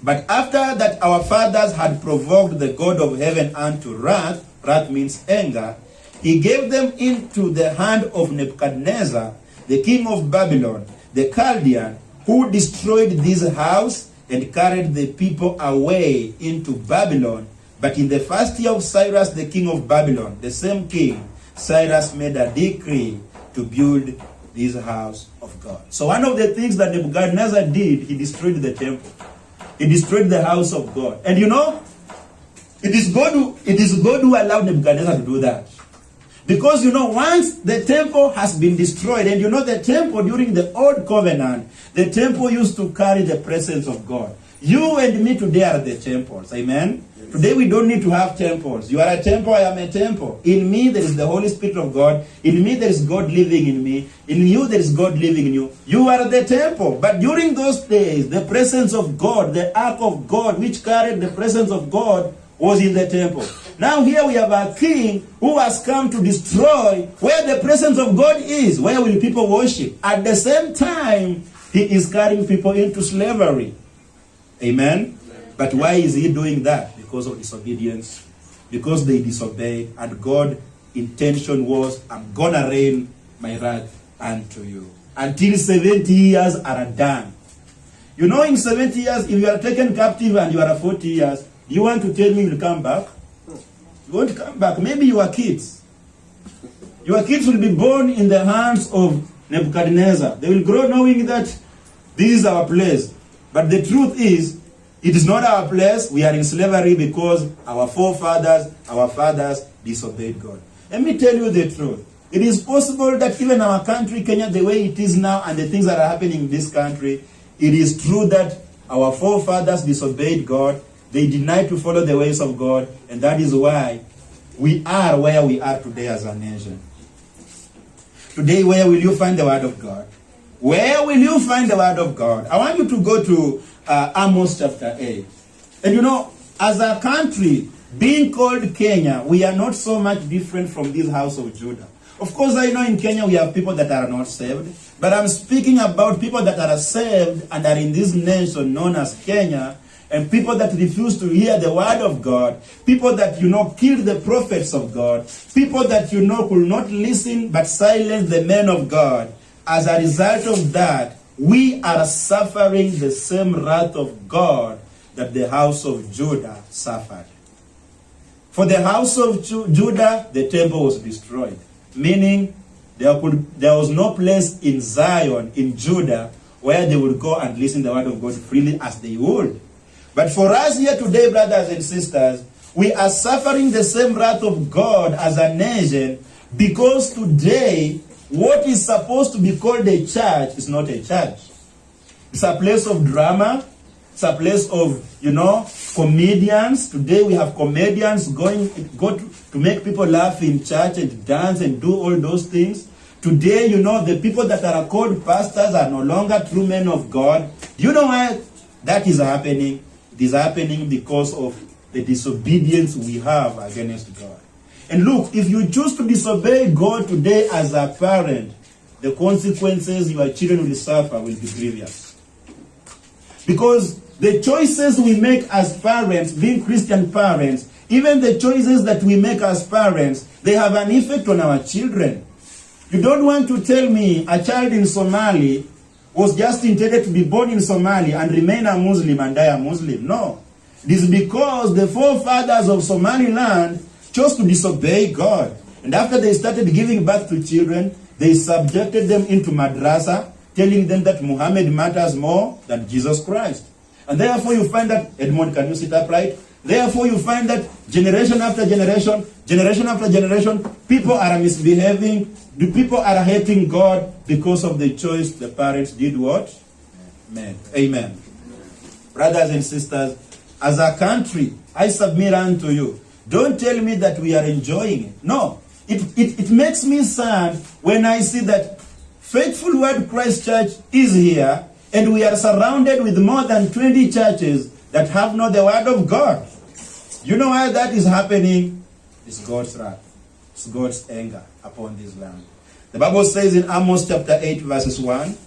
but after that our fathers had provoked the God of heaven unto wrath, wrath means anger, he gave them into the hand of Nebuchadnezzar, the king of Babylon, the Chaldean, who destroyed this house and carried the people away into Babylon. But in the first year of Cyrus, the king of Babylon, the same king, Cyrus made a decree to build this house of God. So one of the things that Nebuchadnezzar did, he destroyed the temple. He destroyed the house of God. And you know, it is God who allowed Nebuchadnezzar to do that. Because you know, once the temple has been destroyed, and you know the temple during the old covenant, the temple used to carry the presence of God. You and me today are the temples. Amen? Yes. Today we don't need to have temples. You are a temple, I am a temple. In me there is the Holy Spirit of God. In me there is God living in me. In you there is God living in you. You are the temple. But during those days, the presence of God, the ark of God, which carried the presence of God, was in the temple. Now here we have a king who has come to destroy where the presence of God is. Where will people worship? At the same time, he is carrying people into slavery. Amen? But why is he doing that? Because of disobedience. Because they disobeyed. And God's intention was, I'm going to rain my wrath unto you. Until 70 years are done. You know, in 70 years, if you are taken captive and you are 40 years, do you want to tell me you'll come back? You won't come back. Maybe your kids. Your kids will be born in the hands of Nebuchadnezzar. They will grow knowing that this is our place. But the truth is, it is not our place. We are in slavery because our forefathers, our fathers disobeyed God. Let me tell you the truth. It is possible that even our country, Kenya, the way it is now and the things that are happening in this country, it is true that our forefathers disobeyed God. They denied to follow the ways of God. And that is why we are where we are today as a nation. Today, where will you find the word of God? Where will you find the word of God? I want you to go to Amos chapter 8. And you know, as a country, being called Kenya, we are not so much different from this house of Judah. Of course, I know in Kenya we have people that are not saved. But I'm speaking about people that are saved and are in this nation known as Kenya. and people that refuse to hear the word of God, people that, killed the prophets of God, people that, could not listen but silence the men of God. As a result of that, we are suffering the same wrath of God that the house of Judah suffered. For the house of Judah, the temple was destroyed, meaning there was no place in Zion, in Judah, where they would go and listen to the word of God freely as they would. But for us here today, brothers and sisters, we are suffering the same wrath of God as a nation, because today, what is supposed to be called a church is not a church. It's a place of drama. It's a place of, comedians. Today we have comedians go to make people laugh in church and dance and do all those things. Today, the people that are called pastors are no longer true men of God. You know why that is happening? It is happening because of the disobedience we have against God. And look, if you choose to disobey God today as a parent, the consequences your children will suffer will be grievous. Because the choices we make as parents, being Christian parents, even the choices that we make as parents, they have an effect on our children. You don't want to tell me a child in Somalia was just intended to be born in Somalia and remain a Muslim and die a Muslim. No. It is because the forefathers of Somaliland chose to disobey God. And after they started giving birth to children, they subjected them into madrasa, telling them that Muhammad matters more than Jesus Christ. And therefore you find that, Edmond, can you sit upright? Therefore you find that generation after generation, people are misbehaving, the people are hating God because of the choice the parents did what? Made. Amen. Brothers and sisters, as a country, I submit unto you, don't tell me that we are enjoying it. No. It makes me sad when I see that Faithful Word Christ Church is here, and we are surrounded with more than 20 churches that have not the Word of God. You know why that is happening? It's God's wrath. It's God's anger upon this land. The Bible says in Amos chapter 8 verses 1,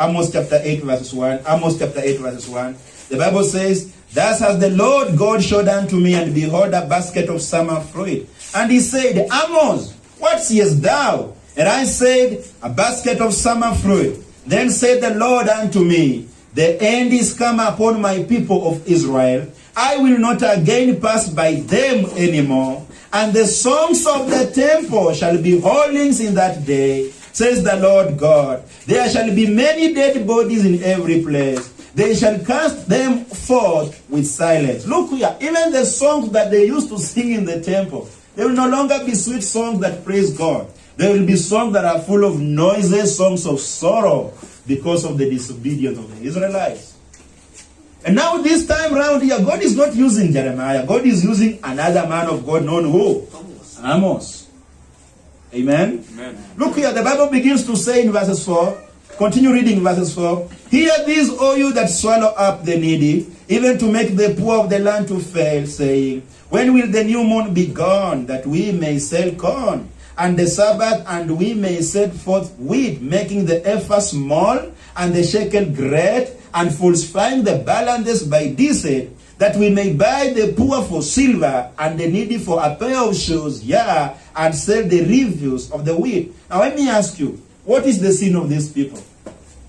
Amos chapter 8 verses 1, Amos chapter 8 verses 1, the Bible says, "Thus has the Lord God showed unto me, and behold, a basket of summer fruit. And he said, Amos, what seest thou? And I said, a basket of summer fruit. Then said the Lord unto me, the end is come upon my people of Israel. I will not again pass by them anymore. And the songs of the temple shall be hollings in that day, says the Lord God. There shall be many dead bodies in every place. They shall cast them forth with silence." Look here, even the songs that they used to sing in the temple, they will no longer be sweet songs that praise God. They will be songs that are full of noises, songs of sorrow, because of the disobedience of the Israelites. And now this time around here, God is not using Jeremiah. God is using another man of God known who? Amos. Amen? Amen. Look here, the Bible begins to say in verses 4, continue reading verses 4. "Hear these, O you that swallow up the needy, even to make the poor of the land to fail, saying, when will the new moon be gone, that we may sell corn? And the Sabbath, and we may set forth wheat, making the ephah small, and the shekel great, and falsifying the balances by deceit, that we may buy the poor for silver, and the needy for a pair of shoes, yea, and sell the refuse of the wheat." Now let me ask you, what is the sin of these people?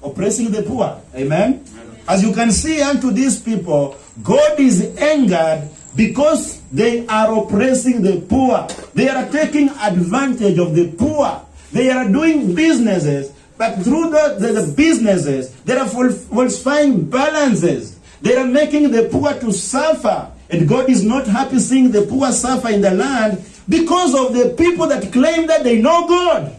Oppressing the poor. Amen? As you can see unto these people, God is angered because they are oppressing the poor. They are taking advantage of the poor. They are doing businesses, but through the businesses, they are falsifying balances. They are making the poor to suffer. And God is not happy seeing the poor suffer in the land because of the people that claim that they know God.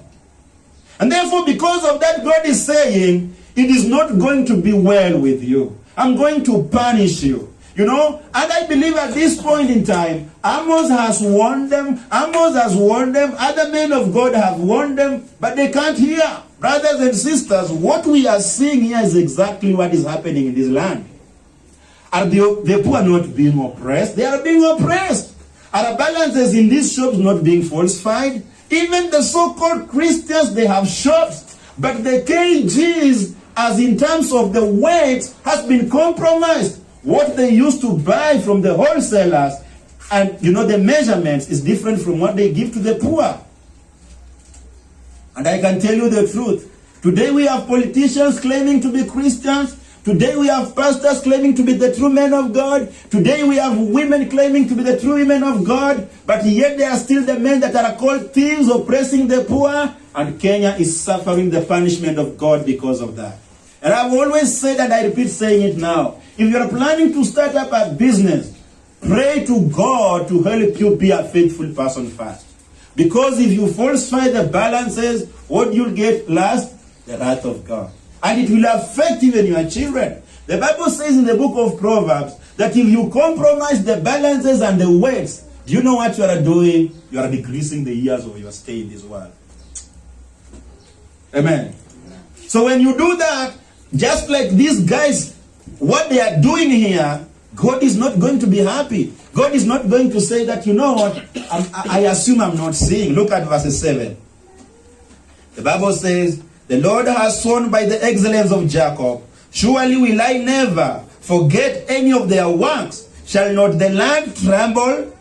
And therefore, because of that, God is saying, it is not going to be well with you. I'm going to punish you. And I believe at this point in time, Amos has warned them, other men of God have warned them, but they can't hear. Brothers and sisters, what we are seeing here is exactly what is happening in this land. Are the poor not being oppressed? They are being oppressed. Are balances in these shops not being falsified? Even the so-called Christians, they have shops, but the kgs, as in terms of the weight, has been compromised. what they used to buy from the wholesalers, and the measurements is different from what they give to the poor. And I can tell you the truth. Today we have politicians claiming to be Christians. Today we have pastors claiming to be the true men of God. Today we have women claiming to be the true women of God. But yet they are still the men that are called thieves, oppressing the poor. And Kenya is suffering the punishment of God because of that. And I've always said, and I repeat saying it now, if you're planning to start up a business, pray to God to help you be a faithful person first. Because if you falsify the balances, what you'll get last? The wrath of God. And it will affect even your children. The Bible says in the book of Proverbs that if you compromise the balances and the weights, do you know what you are doing? You are decreasing the years of your stay in this world. Amen. So when you do that, just like these guys, what they are doing here, God is not going to be happy. God is not going to say that, you know what, I assume I'm not seeing. Look at verse 7. The Bible says, the Lord has sworn by the excellence of Jacob, surely will I never forget any of their works. Shall not the land tremble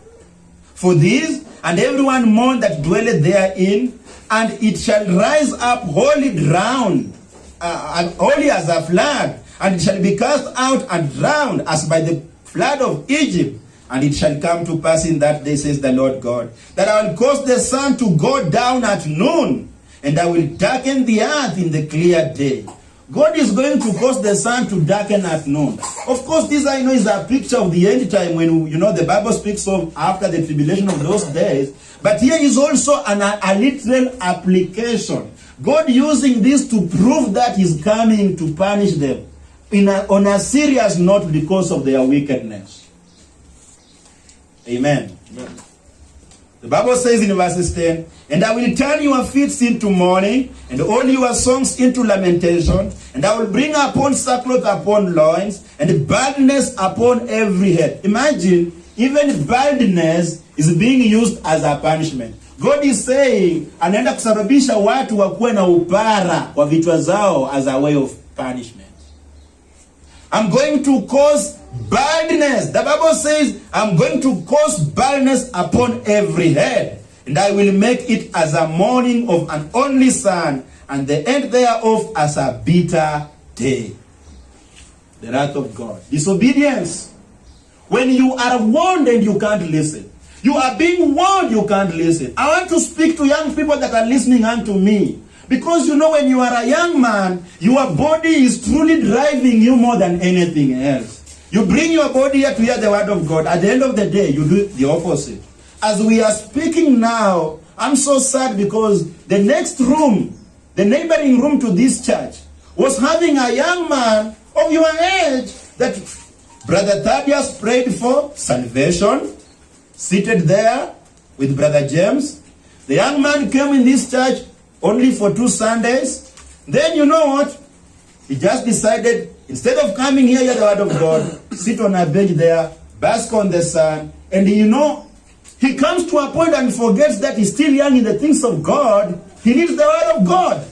for these, and everyone mourn that dwelleth therein? And it shall rise up wholly drowned, wholly as a flood, and it shall be cast out and drowned as by the flood of Egypt. And it shall come to pass in that day, says the Lord God, that I will cause the sun to go down at noon, and I will darken the earth in the clear day. God is going to cause the sun to darken at noon. Of course, this I know is a picture of the end time when, the Bible speaks of after the tribulation of those days. But here is also a literal application. God using this to prove that He's coming to punish them on a serious note because of their wickedness. Amen. Amen. The Bible says in verse 10, and I will turn your feet into mourning, and all your songs into lamentation, and I will bring upon sackcloth upon loins, and baldness upon every head. Imagine, even baldness is being used as a punishment. God is saying, anaenda kusababisha watu wakuwe na upara kwa vichwa zao as a way of punishment. I'm going to cause baldness. The Bible says, I'm going to cause baldness upon every head. And I will make it as a mourning of an only son, and the end thereof as a bitter day. The wrath of God. Disobedience. When you are warned and you can't listen. You are being warned, you can't listen. I want to speak to young people that are listening unto me. Because when you are a young man, your body is truly driving you more than anything else. You bring your body here to hear the word of God. At the end of the day, you do the opposite. As we are speaking now, I'm so sad because the next room, the neighboring room to this church, was having a young man of your age that Brother Thaddeus prayed for salvation, seated there with Brother James. The young man came in this church only for 2 Sundays. Then you know what? He just decided, instead of coming here, hear the word of God, sit on a bench there, bask on the sun, and he comes to a point and forgets that he's still young in the things of God. He needs the word of God.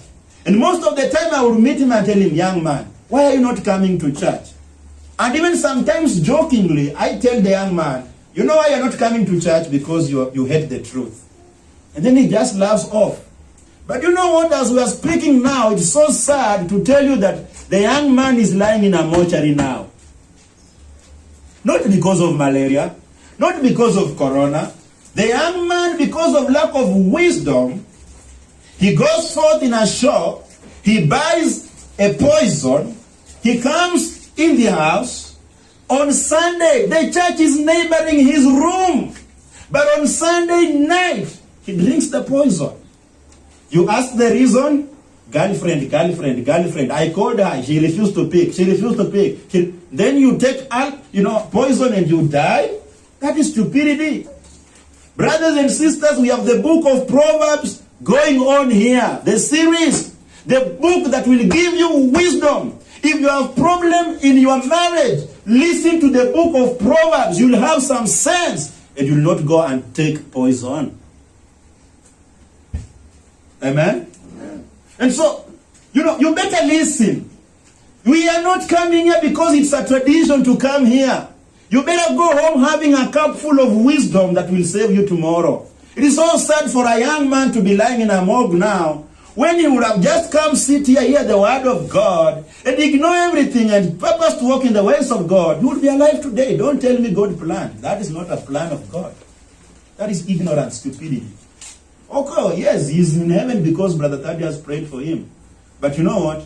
And most of the time I will meet him and tell him, young man, why are you not coming to church? And even sometimes jokingly, I tell the young man, you know why you're not coming to church? Because you hate the truth. And then he just laughs off. But you know what, as we are speaking now, it's so sad to tell you that the young man is lying in a mortuary now. Not because of malaria, not because of corona. The young man, because of lack of wisdom, he goes forth in a shop, he buys a poison, he comes in the house. On Sunday, the church is neighboring his room. But on Sunday night, he drinks the poison. You ask the reason, girlfriend. I called her, she refused to pick. Then you take poison and you die. That is stupidity. Brothers and sisters, we have the book of Proverbs going on here. The series, the book that will give you wisdom. If you have problem in your marriage, listen to the book of Proverbs. You'll have some sense and you'll not go and take poison. Amen? Amen. And so, you better listen. We are not coming here because it's a tradition to come here. You better go home having a cup full of wisdom that will save you tomorrow. It is so sad for a young man to be lying in a morgue now, when he would have just come sit here, hear the word of God, and ignore everything and purpose to walk in the ways of God. You would be alive today. Don't tell me God planned. That is not a plan of God. That is ignorance, stupidity. Okay, yes, he's in heaven because Brother Thaddeus prayed for him. But you know what?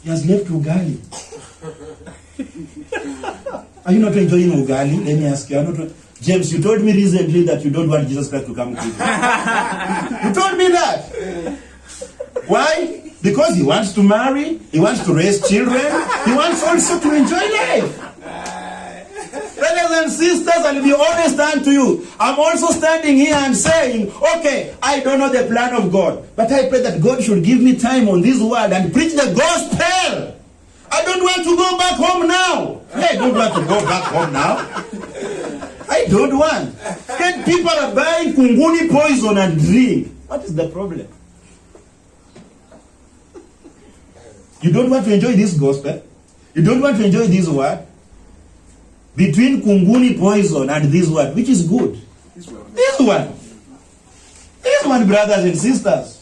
He has left Ugali. Are you not enjoying Ugali? Let me ask you. James, you told me recently that you don't want Jesus Christ to come quickly. You told me that. Why? Because he wants to marry, he wants to raise children, he wants also to enjoy life. Brothers and sisters, I'll be honest unto you. I'm also standing here and saying, okay, I don't know the plan of God, but I pray that God should give me time on this world and preach the gospel. I don't want to go back home now. I don't want to go back home now. I don't want. Then people are buying kunguni poison and drink. What is the problem? You don't want to enjoy this gospel? You don't want to enjoy this word? Between kunguni poison and this word, which is good? This one. This one, brothers and sisters.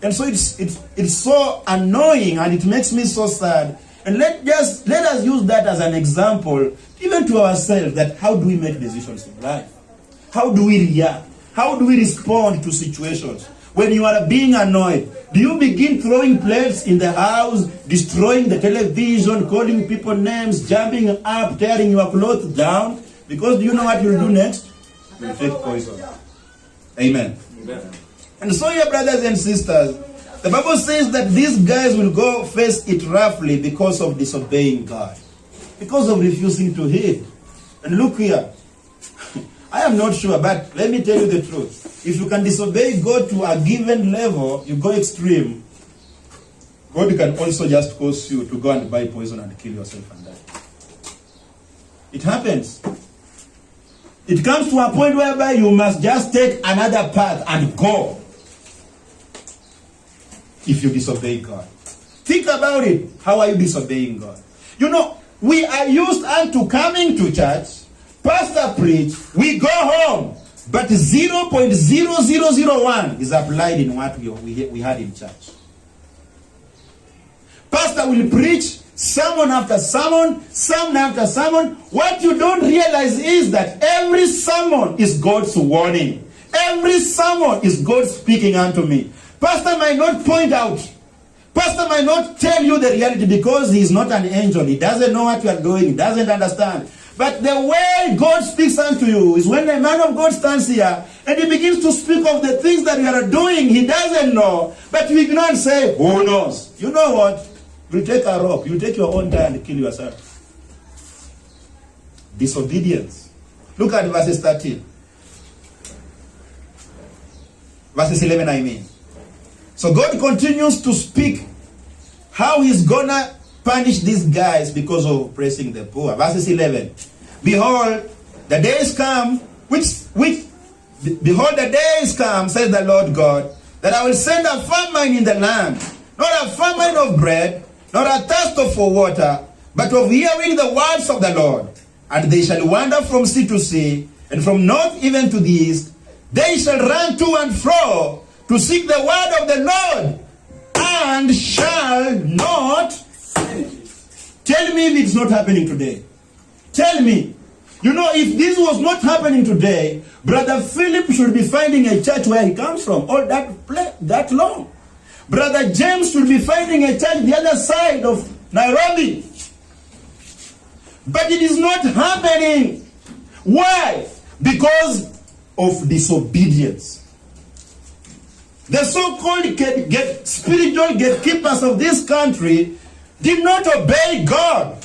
And so it's so annoying and it makes me so sad. And let us use that as an example, even to ourselves, that how do we make decisions in life? How do we react? How do we respond to situations? When you are being annoyed, do you begin throwing plates in the house, destroying the television, calling people names, jumping up, tearing your clothes down? Because do you know what you'll do next? You'll take poison. Amen. Amen. And so, your brothers and sisters, the Bible says that these guys will go face it roughly because of disobeying God, because of refusing to heed. And look here, I am not sure, but let me tell you the truth. If you can disobey God to a given level, you go extreme, God can also just cause you to go and buy poison and kill yourself and die. It happens. It comes to a point whereby you must just take another path and go if you disobey God. Think about it. How are you disobeying God? You know, we are used unto coming to church, pastor preach, we go home, but 0.0001 is applied in what we had in church. Pastor will preach sermon after sermon, sermon after sermon. What you don't realize is that every sermon is God's warning. Every sermon is God speaking unto me. Pastor might not point out. Pastor might not tell you the reality because he is not an angel. He doesn't know what you are doing. He doesn't understand. But the way God speaks unto you is when a man of God stands here and he begins to speak of the things that you are doing, he doesn't know. But you ignore and say, who knows? You know what? You take a rope. You take your own time and kill yourself. Disobedience. Look at verses 13. Verses 11, I mean. So God continues to speak how he's gonna punish these guys because of oppressing the poor. Verses 11. Behold, the days come, behold, the days come, says the Lord God, that I will send a famine in the land, not a famine of bread, not a thirst for water, but of hearing the words of the Lord. And they shall wander from sea to sea, and from north even to the east. They shall run to and fro to seek the word of the Lord, and shall not. Tell me if it's not happening today. Tell me. You know, if this was not happening today, Brother Philip should be finding a church where he comes from, all that long. Brother James should be finding a church the other side of Nairobi. But it is not happening. Why? Because of disobedience. The so-called spiritual gatekeepers of this country did not obey God.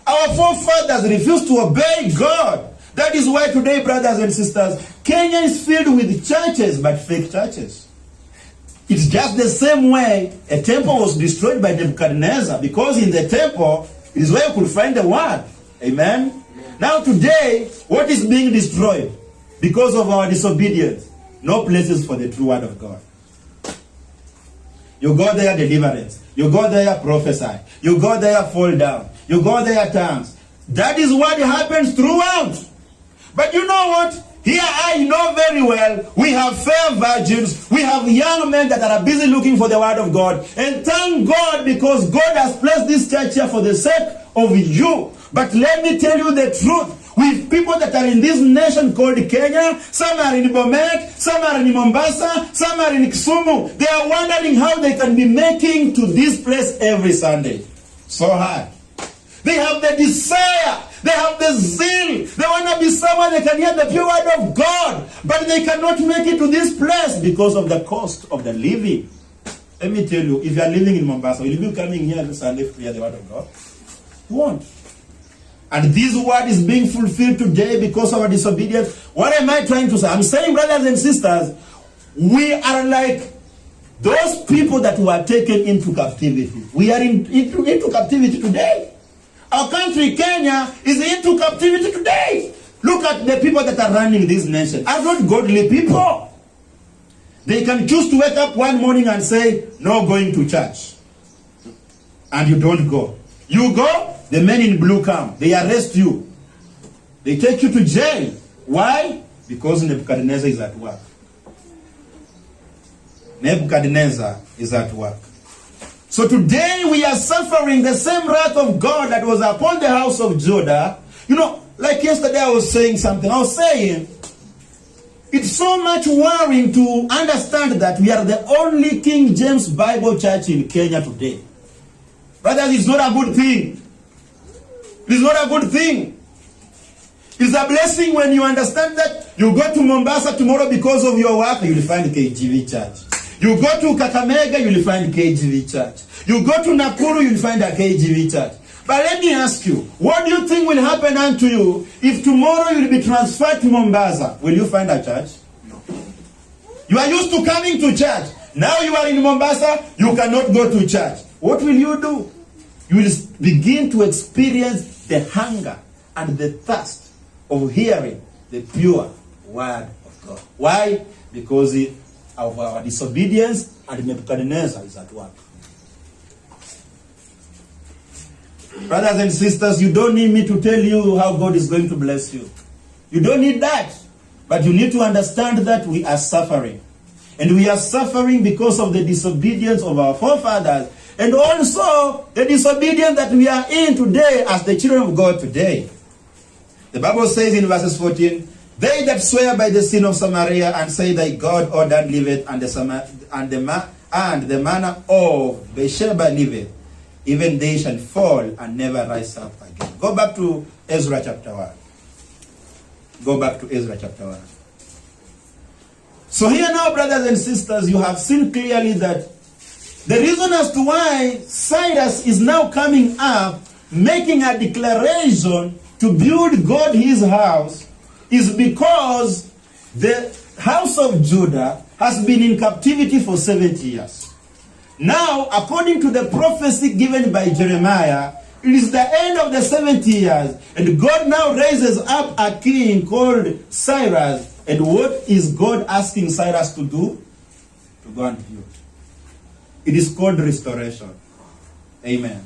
Our forefathers refused to obey God. That is why today, brothers and sisters, Kenya is filled with churches, but fake churches. It's just the same way a temple was destroyed by Nebuchadnezzar, because in the temple it is where you could find the word. Amen? Now today, what is being destroyed? Because of our disobedience, no places for the true word of God. You go there, deliverance. You go there, prophesy. You go there, fall down. You go there, tongues. That is what happens throughout. But you know what? Here I know very well, we have fair virgins, we have young men that are busy looking for the word of God. And thank God, because God has placed this church here for the sake of you. But let me tell you the truth. With people that are in this nation called Kenya, some are in Bomet, some are in Mombasa, some are in Kisumu. They are wondering how they can be making to this place every Sunday. So hard. They have the desire. They have the zeal. They want to be someone that can hear the pure word of God. But they cannot make it to this place because of the cost of the living. Let me tell you, if you are living in Mombasa, will you be coming here every Sunday to hear the word of God? You won't. And this word is being fulfilled today because of our disobedience. What am I trying to say? I'm saying, brothers and sisters, we are like those people that were taken into captivity. We are into captivity today. Our country, Kenya, is into captivity today. Look at the people that are running this nation. Are not godly people. They can choose to wake up one morning and say, no going to church. And you don't go. You go, the men in blue come. They arrest you. They take you to jail. Why? Because Nebuchadnezzar is at work. Nebuchadnezzar is at work. So today we are suffering the same wrath of God that was upon the house of Judah. You know, like yesterday I was saying something. I was saying, it's so much worrying to understand that we are the only King James Bible church in Kenya today. Brothers, it's not a good thing. It's not a good thing. It's a blessing when you understand that you go to Mombasa tomorrow because of your work, you will find KGV church. You go to Kakamega, you will find KGV church. You go to Nakuru, you will find a KGV church. But let me ask you, what do you think will happen unto you if tomorrow you will be transferred to Mombasa? Will you find a church? No. You are used to coming to church. Now you are in Mombasa, you cannot go to church. What will you do? You will begin to experience the hunger and the thirst of hearing the pure word of God. Why? Because of our disobedience, and Nebuchadnezzar is at work. Brothers and sisters, you don't need me to tell you how God is going to bless you. You don't need that. But you need to understand that we are suffering. And we are suffering because of the disobedience of our forefathers. And also the disobedience that we are in today as the children of God today. The Bible says in verses 14, they that swear by the sin of Samaria and say thy God ordered liveth, and the manner of Beersheba liveth, even they shall fall and never rise up again. Go back to Ezra chapter 1. Go back to Ezra chapter 1. So here now, brothers and sisters, you have seen clearly that the reason as to why Cyrus is now coming up, making a declaration to build God his house, is because the house of Judah has been in captivity for 70 years. Now, according to the prophecy given by Jeremiah, it is the end of the 70 years, and God now raises up a king called Cyrus. And what is God asking Cyrus to do? To go and build. It is called restoration. Amen.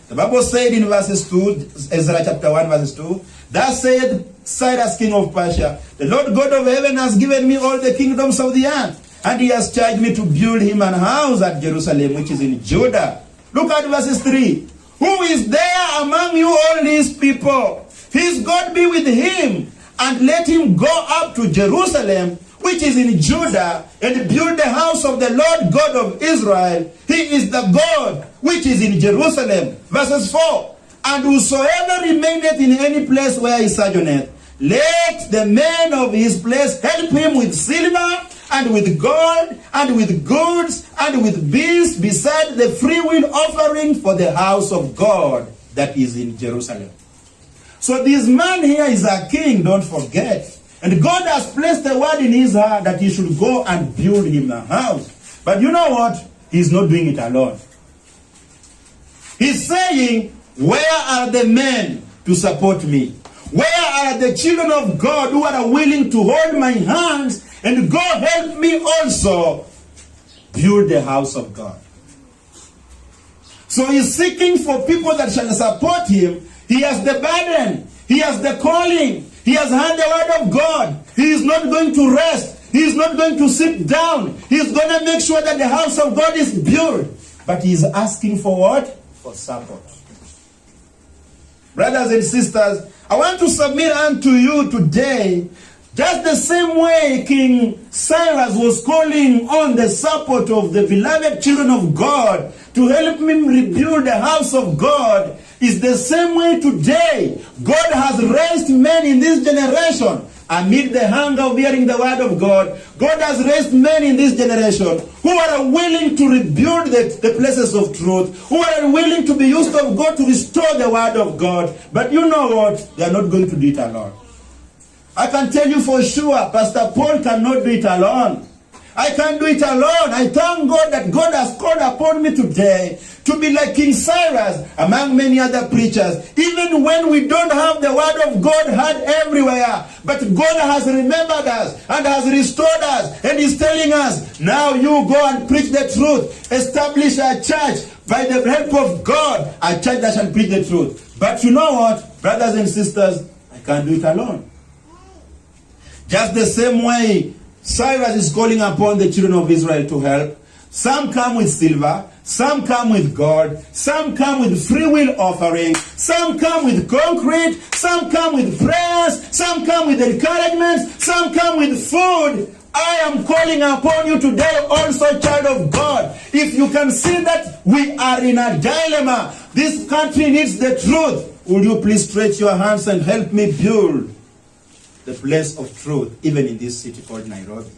The Bible said in verses 2, Ezra chapter 1 verses 2, thus said Cyrus king of Persia, the Lord God of heaven has given me all the kingdoms of the earth, and he has charged me to build him an house at Jerusalem, which is in Judah. Look at verses 3. Who is there among you, all these people? His God be with him, and let him go up to Jerusalem, which is in Judah, and build the house of the Lord God of Israel. He is the God which is in Jerusalem. Verses 4. And whosoever remaineth in any place where he sojourneth, let the men of his place help him with silver, and with gold, and with goods, and with beasts, beside the freewill offering for the house of God that is in Jerusalem. So this man here is a king, don't forget. And God has placed a word in his heart that he should go and build him a house. But you know what? He's not doing it alone. He's saying, where are the men to support me? Where are the children of God who are willing to hold my hands and go help me also build the house of God. So he's seeking for people that shall support him. He has the burden. He has the calling. He has heard the word of God. He is not going to rest. He is not going to sit down. He is going to make sure that the house of God is built. But he is asking for what? For support. Brothers and sisters, I want to submit unto you today, just the same way King Cyrus was calling on the support of the beloved children of God to help him rebuild the house of God, is the same way today. God has raised men in this generation amid the hunger of hearing the word of God. God has raised men in this generation who are willing to rebuild the places of truth, who are willing to be used of God to restore the word of God. But you know what? They are not going to do it alone. I can tell you for sure, Pastor Paul cannot do it alone. I can't do it alone. I thank God that God has called upon me today to be like King Cyrus among many other preachers. Even when we don't have the word of God heard everywhere, but God has remembered us and has restored us and is telling us, now you go and preach the truth. Establish a church by the help of God, a church that shall preach the truth. But you know what, brothers and sisters, I can't do it alone. Just the same way Cyrus is calling upon the children of Israel to help. Some come with silver, some come with gold, some come with free will offering, some come with concrete, some come with prayers, some come with encouragement, some come with food. I am calling upon you today also, child of God. If you can see that we are in a dilemma, this country needs the truth, would you please stretch your hands and help me build the place of truth, even in this city called Nairobi?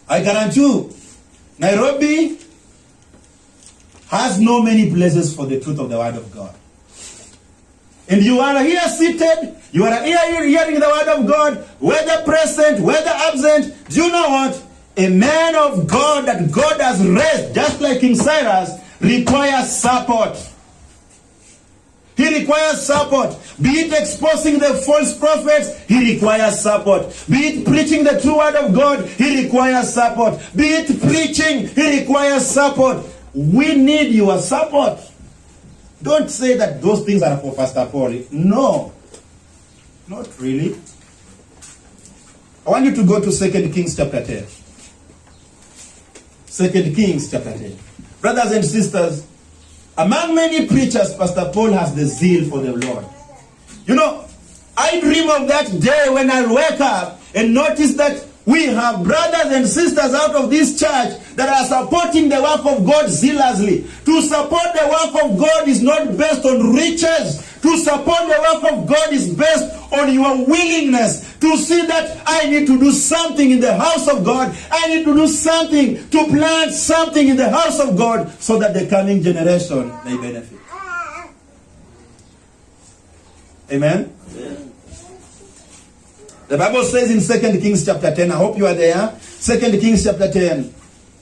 I guarantee you, Nairobi has no many places for the truth of the word of God. And you are here seated, you are here hearing the word of God, whether present, whether absent. Do you know what? A man of God that God has raised, just like King Cyrus, requires support. He requires support. Be it exposing the false prophets, he requires support. Be it preaching the true word of God, he requires support. Be it preaching, he requires support. We need your support. Don't say that those things are for Pastor Paul. No, not really. I want you to go to 2 Kings chapter 10. 2 Kings chapter 10. Brothers and sisters, among many preachers, Pastor Paul has the zeal for the Lord. You know, I dream of that day when I'll wake up and notice that we have brothers and sisters out of this church that are supporting the work of God zealously. To support the work of God is not based on riches. To support the work of God is based on your willingness to see that I need to do something in the house of God. I need to do something to plant something in the house of God so that the coming generation may benefit. Amen? Amen. The Bible says in 2 Kings chapter 10, I hope you are there. 2 Kings chapter 10.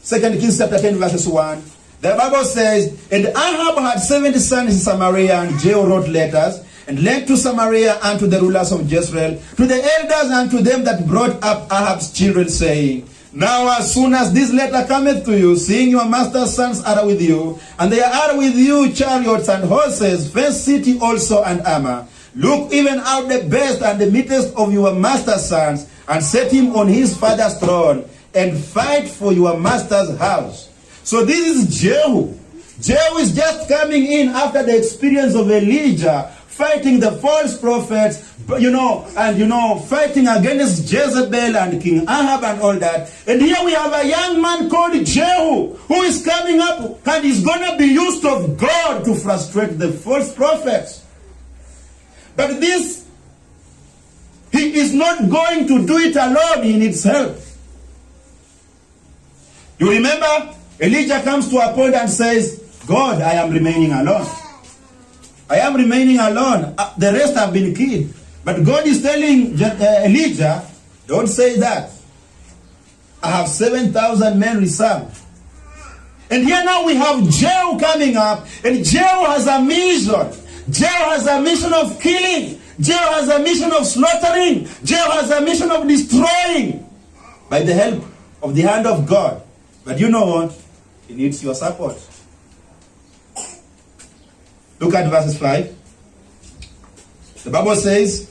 2 Kings chapter 10 verses 1. The Bible says, and Ahab had 70 sons in Samaria, and Jehu wrote letters, and lent to Samaria unto the rulers of Jezreel, to the elders and to them that brought up Ahab's children, saying, now as soon as this letter cometh to you, seeing your master's sons are with you, and there are with you chariots and horses, fenced city also and armor, look even out the best and the meekest of your master's sons, and set him on his father's throne, and fight for your master's house. So this is Jehu. Jehu is just coming in after the experience of Elijah, fighting the false prophets, fighting against Jezebel and King Ahab and all that. And here we have a young man called Jehu, who is coming up and is going to be used of God to frustrate the false prophets. But this, he is not going to do it alone. He needs help. You remember, Elijah comes to a point and says, God, I am remaining alone. I am remaining alone. The rest have been killed. But God is telling Elijah, don't say that. I have 7,000 men reserved. And here now we have Jehu coming up, and Jehu has a mission. Jehu has a mission of killing. Jehu has a mission of slaughtering. Jehu has a mission of destroying by the help of the hand of God. But you know what? He needs your support. Look at verses 5. The Bible says,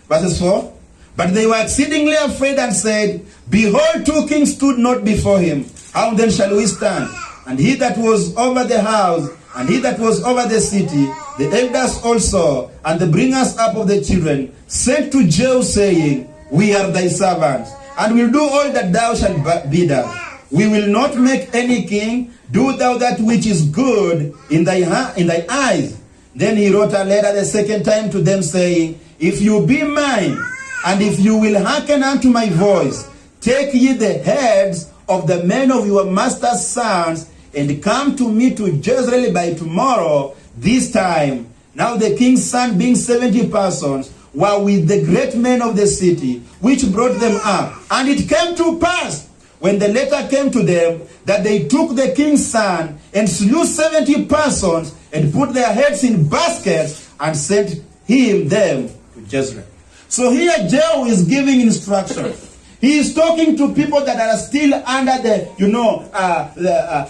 verses 4, but they were exceedingly afraid and said, behold, 2 kings stood not before him. How then shall we stand? And he that was over the house, and he that was over the city, the elders also, and the bringers up of the children, sent to Jehu, saying, we are thy servants, and will do all that thou shalt bid us. We will not make any king. Do thou that which is good in thy eyes. Then he wrote a letter the second time to them, saying, if you be mine, and if you will hearken unto my voice, take ye the heads of the men of your master's sons, and come to me to Jezreel by tomorrow, this time. Now the king's son, being 70 persons, were with the great men of the city, which brought them up. And it came to pass, when the letter came to them, that they took the king's son, and slew 70 persons, and put their heads in baskets, and sent them to Jezreel. So here Jehu is giving instructions. He is talking to people that are still under the,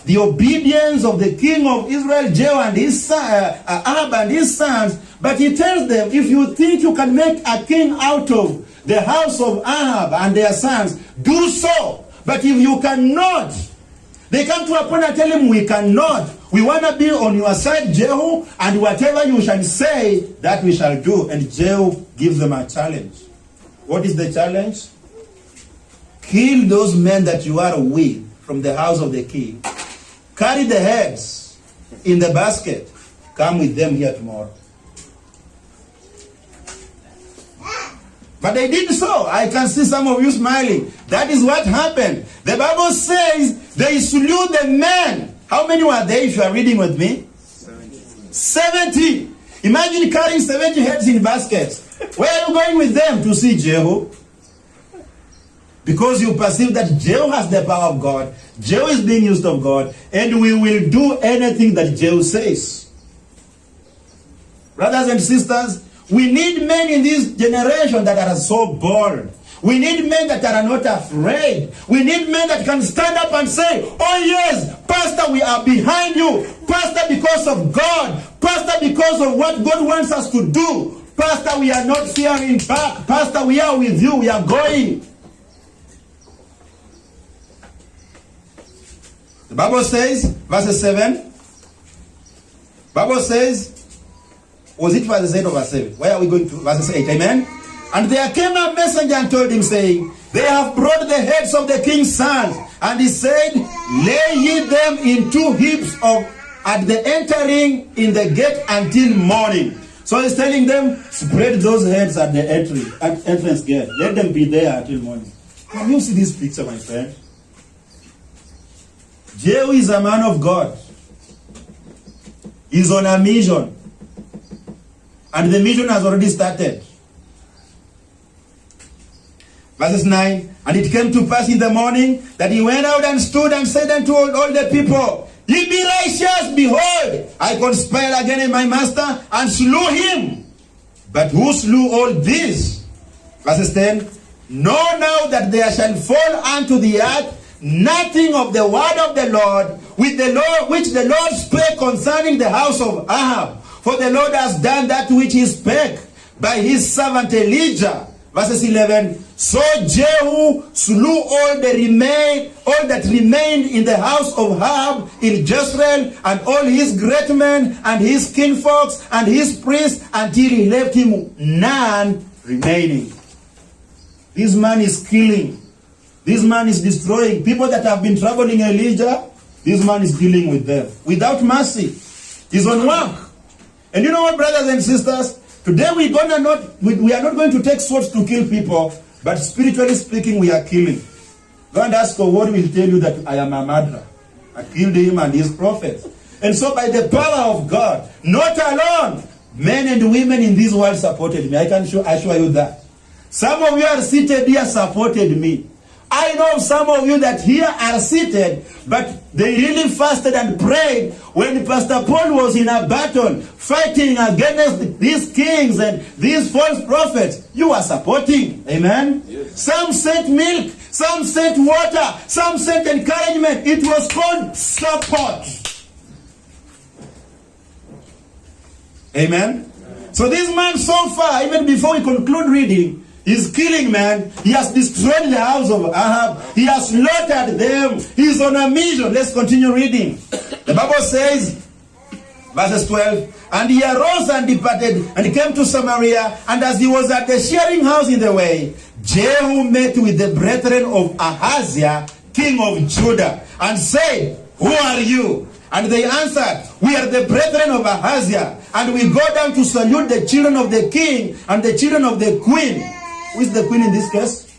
the obedience of the king of Israel, Jehu and his son, Ahab and his sons. But he tells them, if you think you can make a king out of the house of Ahab and their sons, do so. But if you cannot, they come to a point and tell him, we cannot. We want to be on your side, Jehu, and whatever you shall say, that we shall do. And Jehu gives them a challenge. What is the challenge? Kill those men that you are with from the house of the king. Carry the heads in the basket. Come with them here tomorrow. But they did so. I can see some of you smiling. That is what happened. The Bible says they slew the men. How many were there if you are reading with me? 70. Imagine carrying 70 heads in baskets. Where are you going with them? To see Jehu? Because you perceive that Jehu has the power of God. Jehu is being used of God. And we will do anything that Jehu says. Brothers and sisters, we need men in this generation that are so bold. We need men that are not afraid. We need men that can stand up and say, oh yes, Pastor, we are behind you. Pastor, because of God. Pastor, because of what God wants us to do. Pastor, we are not fearing back. Pastor, we are with you. We are going. The Bible says, verse 7. Bible says, was it verse 8 or verse 7? Where are we going to? Verse 8, amen? And there came a messenger and told him, saying, they have brought the heads of the king's sons. And he said, lay ye them in 2 heaps at the entering in the gate until morning. So he's telling them, spread those heads at the entrance gate. Let them be there until morning. Can you see this picture, my friend? Jehu is a man of God. He's on a mission. And the mission has already started. Verses 9. And it came to pass in the morning that he went out and stood and said unto all the people, ye be righteous, behold, I conspired against my master and slew him. But who slew all these? Verses 10. Know now that there shall fall unto the earth nothing of the word of the Lord, which the Lord spake concerning the house of Ahab. For the Lord has done that which he spake by his servant Elijah. Verses 11. So Jehu slew all that remained in the house of Ahab in Jezreel, and all his great men, and his kinfolks, and his priests, until he left him none remaining. This man is killing. This man is destroying people that have been troubling Elijah. This man is dealing with them without mercy. He's on work. And you know what, brothers and sisters? Today we are not going to take swords to kill people, but spiritually speaking, we are killing. Go and ask for what will tell you that I am a murderer. I killed him and his prophets. And so by the power of God, not alone, men and women in this world supported me. I can assure you that. Some of you are seated here supported me. I know some of you that here are seated, but they really fasted and prayed when Pastor Paul was in a battle fighting against these kings and these false prophets. You are supporting. Amen? Yes. Some sent milk. some sent water, some sent encouragement. It was called support. Amen? So this man so far, even before we conclude reading, he's killing man. He has destroyed the house of Ahab. He has slaughtered them. He's on a mission. Let's continue reading. The Bible says, verses 12, and he arose and departed and came to Samaria, and as he was at the shearing house in the way, Jehu met with the brethren of Ahaziah, king of Judah, and said, who are you? And they answered, we are the brethren of Ahaziah, and we go down to salute the children of the king and the children of the queen. Who is the queen in this case?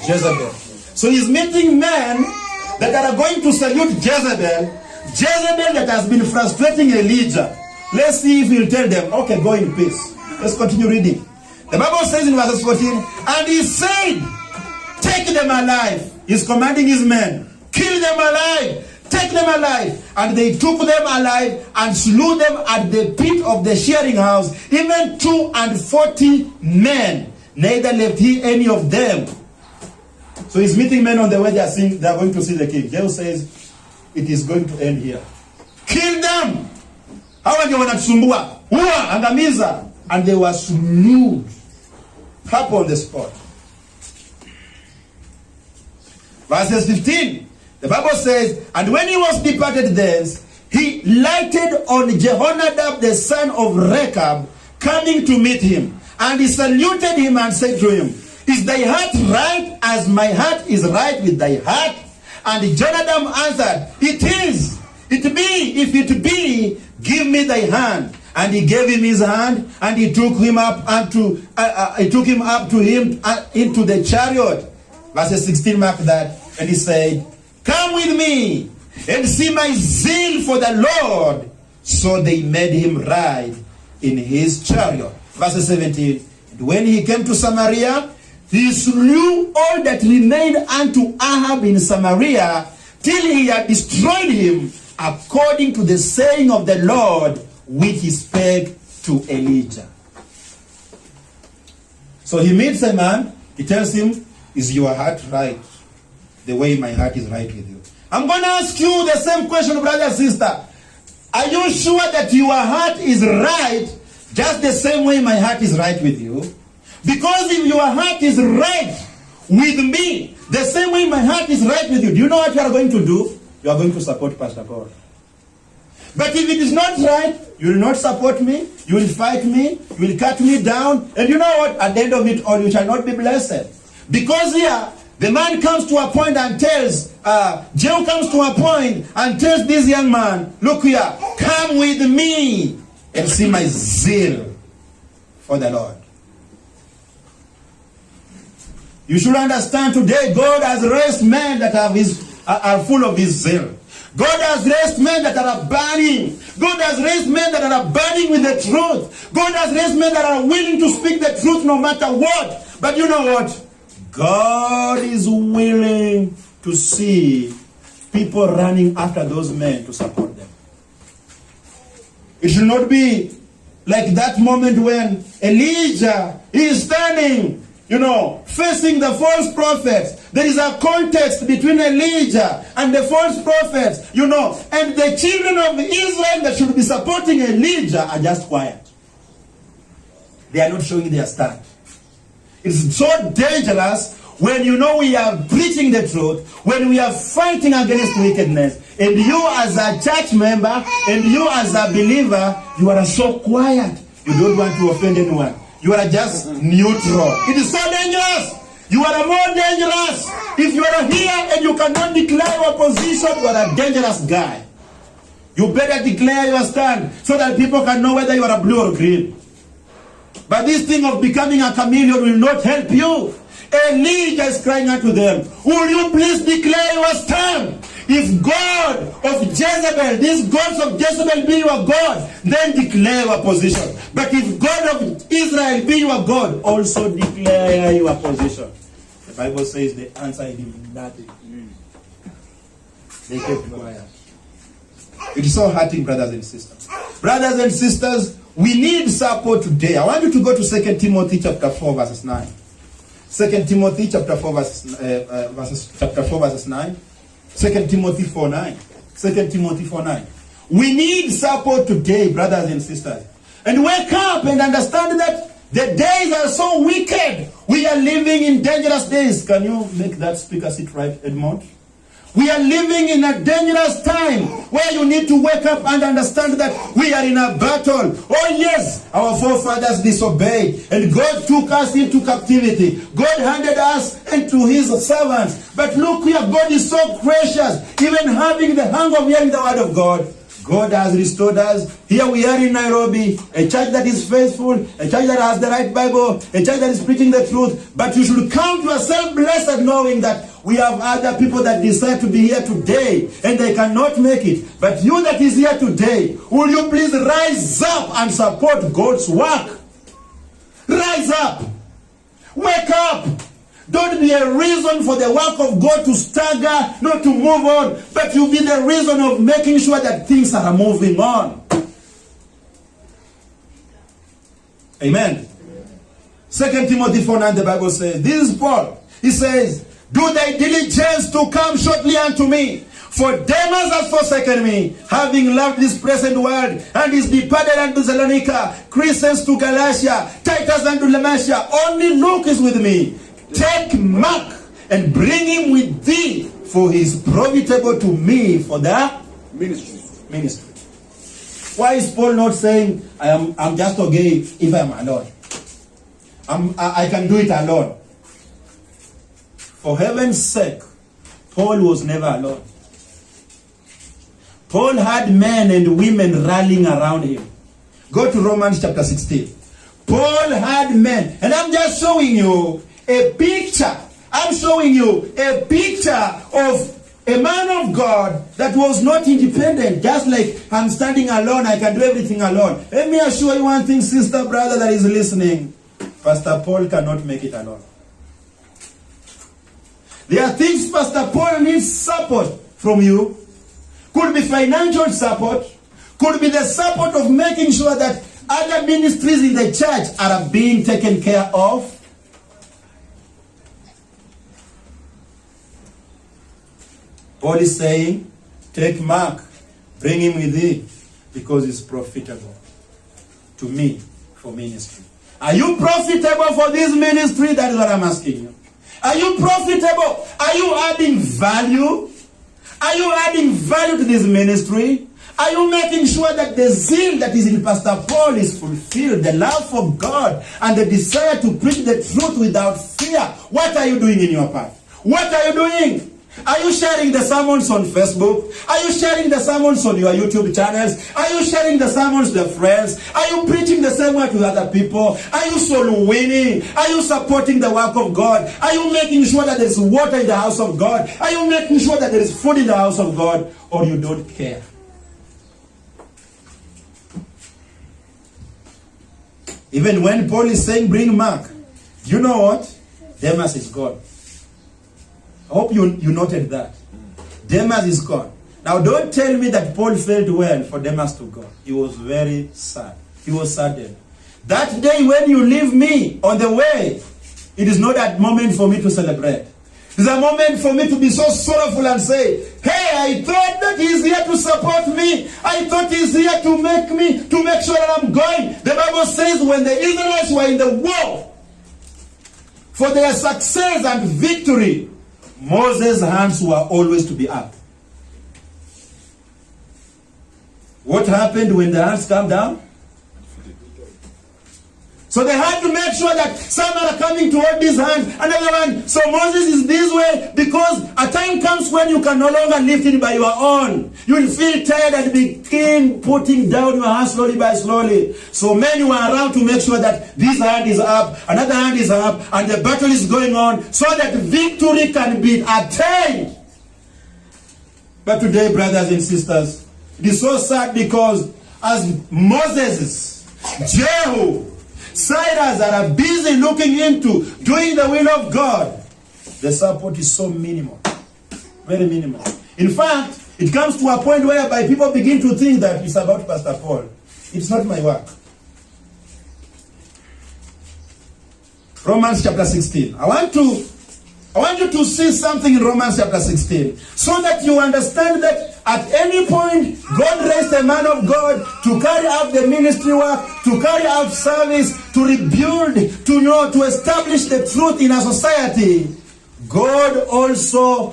Jezebel. So he's meeting men that are going to salute Jezebel. Jezebel that has been frustrating Elijah. Let's see if he'll tell them, okay, go in peace. Let's continue reading. The Bible says in verse 14, and he said, take them alive. He's commanding his men, kill them alive. Take them alive. And they took them alive and slew them at the pit of the shearing house, even 240 men. Neither left he any of them. So he's meeting men on the way. They are going to see the king. Jehu says, it is going to end here. Kill them. Hawa ndio wanatusumbua. Uwa, angamiza. And they were slew up on the spot. Verses 15. The Bible says, and when he was departed thence, he lighted on Jehonadab the son of Rechab, coming to meet him. And he saluted him and said to him, is thy heart right as my heart is right with thy heart? And Jonadab answered, it is. It be, if it be, give me thy hand. And he gave him his hand, and he took him up into the chariot. Verse 16 mark that, and he said, come with me and see my zeal for the Lord. So they made him ride in his chariot. Verse 17. And when he came to Samaria, he slew all that remained unto Ahab in Samaria, till he had destroyed him, according to the saying of the Lord, which he spake to Elijah. So he meets a man. He tells him, is your heart right? The way my heart is right with you. I'm going to ask you the same question, brother and sister. Are you sure that your heart is right just the same way my heart is right with you? Because if your heart is right with me, the same way my heart is right with you, do you know what you are going to do? You are going to support Pastor Paul. But if it is not right, you will not support me, you will fight me, you will cut me down, and you know what? At the end of it all, you shall not be blessed. Because here, the man comes to a point and tells, Jehu comes to a point and tells this young man, look here, come with me and see my zeal for the Lord. You should understand today, God has raised men that are full of his zeal. God has raised men that are burning. God has raised men that are burning with the truth. God has raised men that are willing to speak the truth no matter what. But you know what? God is willing to see people running after those men to support them. It should not be like that moment when Elijah is standing, facing the false prophets. There is a context between Elijah and the false prophets, and the children of Israel that should be supporting Elijah are just quiet. They are not showing their stand. It's so dangerous when we are preaching the truth, when we are fighting against wickedness, and you as a church member, and you as a believer, you are so quiet. You don't want to offend anyone. You are just neutral. It is so dangerous. You are more dangerous. If you are here and you cannot declare your position, you are a dangerous guy. You better declare your stand so that people can know whether you are blue or green. But this thing of becoming a chameleon will not help you. Elijah is crying out to them, will you please declare your stand? If God of Jezebel, these gods of Jezebel be your God, then declare your position. But if God of Israel be your God, also declare your position. The Bible says they answered him nothing. They kept quiet. It is so hurting, brothers and sisters. Brothers and sisters, we need support today. I want you to go to 2 Timothy chapter 4, verses 9. 2 Timothy chapter 4 verses 9. 2 Timothy 4:9. 2 Timothy 4:9. We need support today, brothers and sisters. And wake up and understand that the days are so wicked. We are living in dangerous days. Can you make that speaker sit right, Edmond? We are living in a dangerous time where you need to wake up and understand that we are in a battle. Oh yes, our forefathers disobeyed and God took us into captivity. God handed us into his servants. But look here, God is so gracious. Even having the hunger of hearing the word of God, God has restored us. Here we are in Nairobi, a church that is faithful, a church that has the right Bible, a church that is preaching the truth. But you should count yourself blessed knowing that we have other people that decide to be here today and they cannot make it. But you that is here today, will you please rise up and support God's work? Rise up. Wake up. Don't be a reason for the work of God to stagger, not to move on, but you be the reason of making sure that things are moving on. Amen. 2 Timothy 4:9, the Bible says, this is Paul. He says, do thy diligence to come shortly unto me. For Demas has forsaken me, having loved this present world, and is departed unto Thessalonica, Crescens to Galatia, Titus unto Dalmatia. Only Luke is with me. Take Mark and bring him with thee, for he is profitable to me for the ministry. Why is Paul not saying, I'm just okay if I'm alone? I can do it alone. For heaven's sake, Paul was never alone. Paul had men and women rallying around him. Go to Romans chapter 16. Paul had men, and I'm just showing you a picture. I'm showing you a picture of a man of God that was not independent. Just like I'm standing alone, I can do everything alone. Let me assure you one thing, sister, brother that is listening. Pastor Paul cannot make it alone. There are things Pastor Paul needs support from you. Could be financial support. Could be the support of making sure that other ministries in the church are being taken care of. Paul is saying, take Mark, bring him with thee, because he's profitable to me for ministry. Are you profitable for this ministry? That is what I'm asking you. Are you profitable? Are you adding value? Are you adding value to this ministry? Are you making sure that the zeal that is in Pastor Paul is fulfilled? The love for God and the desire to preach the truth without fear. What are you doing in your part? What are you doing? Are you sharing the sermons on Facebook? Are you sharing the sermons on your YouTube channels? Are you sharing the sermons with friends? Are you preaching the same word to other people? Are you soul winning? Are you supporting the work of God? Are you making sure that there is water in the house of God? Are you making sure that there is food in the house of God? Or you don't care? Even when Paul is saying bring Mark, you know what? Demas is gone. I hope you noted that. Demas is gone. Now don't tell me that Paul felt well for Demas to go. He was very sad. He was saddened. That day when you leave me on the way, it is not that moment for me to celebrate. It's a moment for me to be so sorrowful and say, hey, I thought that he's here to support me. I thought he's here to make sure that I'm going. The Bible says when the Israelites were in the war, for their success and victory, Moses' hands were always to be up. What happened when the hands come down? So they had to make sure that some are coming to hold these hands, another one. So Moses is this way because a time comes when you can no longer lift it by your own. You will feel tired and begin putting down your hands slowly by slowly. So many were around to make sure that this hand is up, another hand is up, and the battle is going on so that victory can be attained. But today, brothers and sisters, it is so sad because as Moses, Jehu, Cyrus are busy looking into doing the will of God, the support is so minimal. Very minimal. In fact, it comes to a point whereby people begin to think that it's about Pastor Paul. It's not my work. Romans chapter 16. I want you to see something in Romans chapter 16, so that you understand that at any point, God raised a man of God to carry out the ministry work, to carry out service, to rebuild, to establish the truth in a society. God also,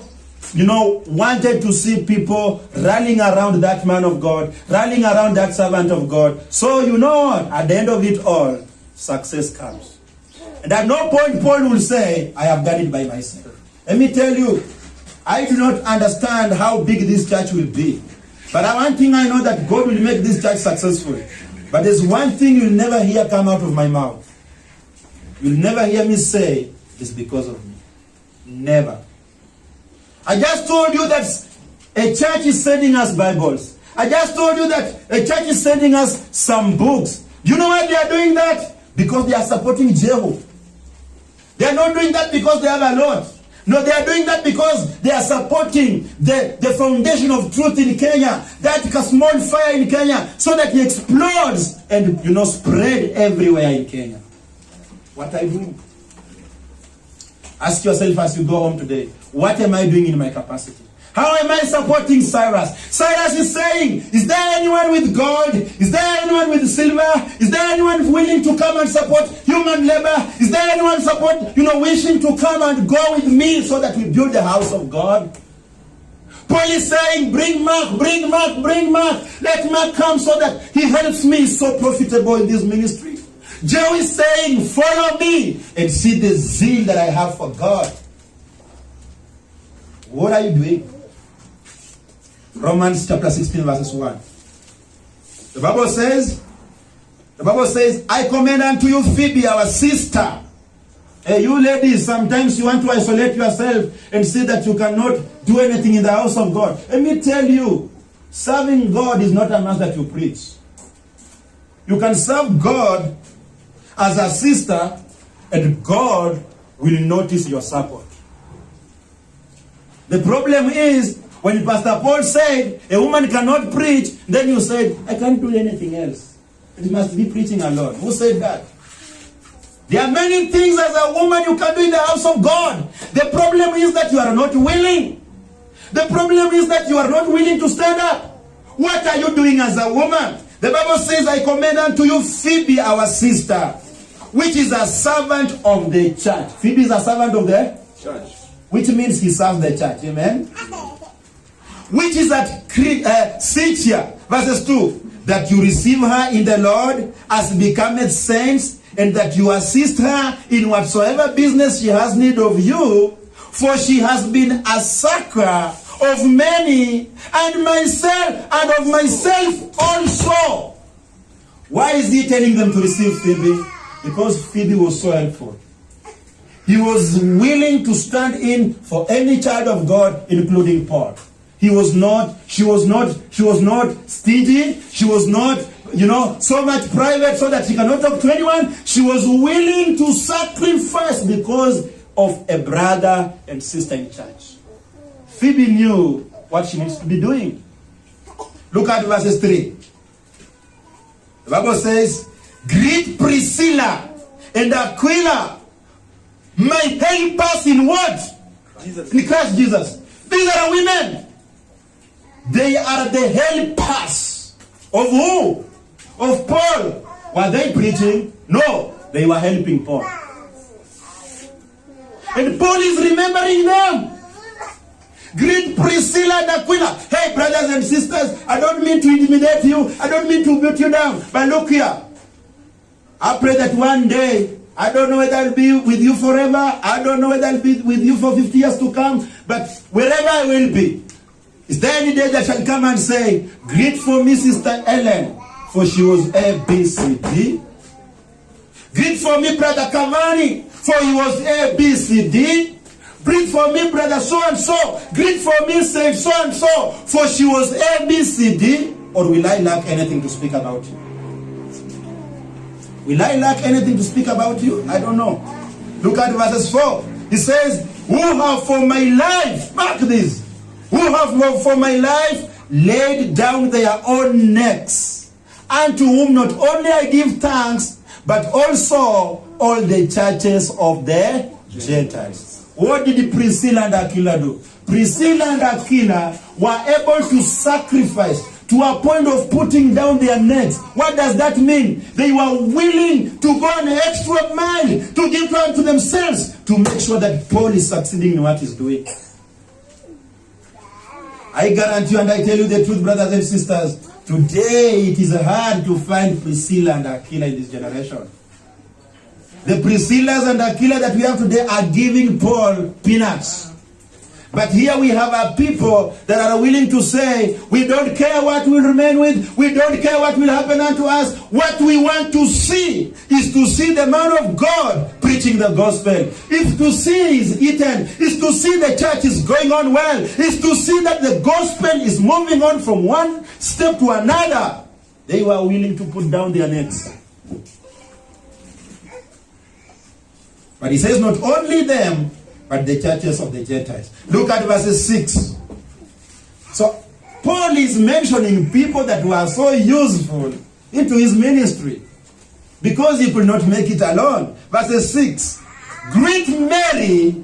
wanted to see people rallying around that man of God, rallying around that servant of God. So what? At the end of it all, success comes. And at no point Paul will say, I have done it by myself. Let me tell you, I do not understand how big this church will be. But one thing I know, that God will make this church successful. But there's one thing you'll never hear come out of my mouth. You'll never hear me say, it's because of me. Never. I just told you that a church is sending us Bibles. I just told you that a church is sending us some books. Do you know why they are doing that? Because they are supporting Jehu. They are not doing that because they have a lot. No, they are doing that because they are supporting the foundation of truth in Kenya. That small fire in Kenya, so that it explodes and spread everywhere in Kenya. What I do? Ask yourself as you go home today, what am I doing in my capacity? How am I supporting Cyrus? Cyrus is saying, is there anyone with gold? Is there anyone with silver? Is there anyone willing to come and support human labor? Is there anyone wishing to come and go with me so that we build the house of God? Paul is saying, bring Mark, bring Mark, bring Mark. Let Mark come so that he helps me. So profitable in this ministry. Joe is saying, follow me and see the zeal that I have for God. What are you doing? Romans chapter 16 verses 1. The Bible says, I commend unto you Phoebe, our sister. Hey, you ladies, sometimes you want to isolate yourself and say that you cannot do anything in the house of God. Let me tell you, serving God is not a mass that you preach. You can serve God as a sister, and God will notice your support. The problem is, when Pastor Paul said, a woman cannot preach, then you said, I can't do anything else. It must be preaching alone. Who said that? There are many things as a woman you can do in the house of God. The problem is that you are not willing. The problem is that you are not willing to stand up. What are you doing as a woman? The Bible says, I commend unto you Phoebe, our sister, which is a servant of the church. Phoebe is a servant of the church, which means he serves the church. Amen. Which is at Sychia, verses 2, that you receive her in the Lord as becometh saints, and that you assist her in whatsoever business she has need of you, for she has been a succor of many, and of myself also. Why is he telling them to receive Phoebe? Because Phoebe was so helpful. He was willing to stand in for any child of God, including Paul. She was not stingy. She was not, so much private so that she cannot talk to anyone. She was willing to sacrifice because of a brother and sister in church. Phoebe knew what she needs to be doing. Look at verses 3. The Bible says, greet Priscilla and Aquila, my helpers in what? In Christ Jesus. These are women. They are the helpers of who? Of Paul. Were they preaching? No, they were helping Paul. And Paul is remembering them. Greet Priscilla and Aquila. Hey, brothers and sisters, I don't mean to intimidate you. I don't mean to beat you down. But look here. I pray that one day, I don't know whether I'll be with you forever. I don't know whether I'll be with you for 50 years to come. But wherever I will be, is there any day that shall come and say, greet for me Sister Ellen, for she was ABCD. Greet for me Brother Cavani, for he was ABCD. Greet for me Brother so-and-so. Greet for me Saint so-and-so, for she was ABCD. Or will I lack anything to speak about you? Will I lack anything to speak about you? I don't know. Look at verses 4. He says, who have for my life, mark this, who have for my life laid down their own necks, unto whom not only I give thanks, but also all the churches of the Gentiles. What did Priscilla and Aquila do? Priscilla and Aquila were able to sacrifice to a point of putting down their necks. What does that mean? They were willing to go an extra mile to give time to themselves to make sure that Paul is succeeding in what he's doing. I guarantee you and I tell you the truth, brothers and sisters, today it is hard to find Priscilla and Aquila in this generation. The Priscillas and Aquila that we have today are giving Paul peanuts. But here we have a people that are willing to say, we don't care what will remain with, we don't care what will happen unto us. What we want to see is to see the man of God preaching the gospel. If to see is eaten, is to see the church is going on well, is to see that the gospel is moving on from one step to another. They were willing to put down their necks. But he says not only them, but the churches of the Gentiles. Look at verses 6. So, Paul is mentioning people that were so useful into his ministry because he could not make it alone. Verses 6. Greet Mary,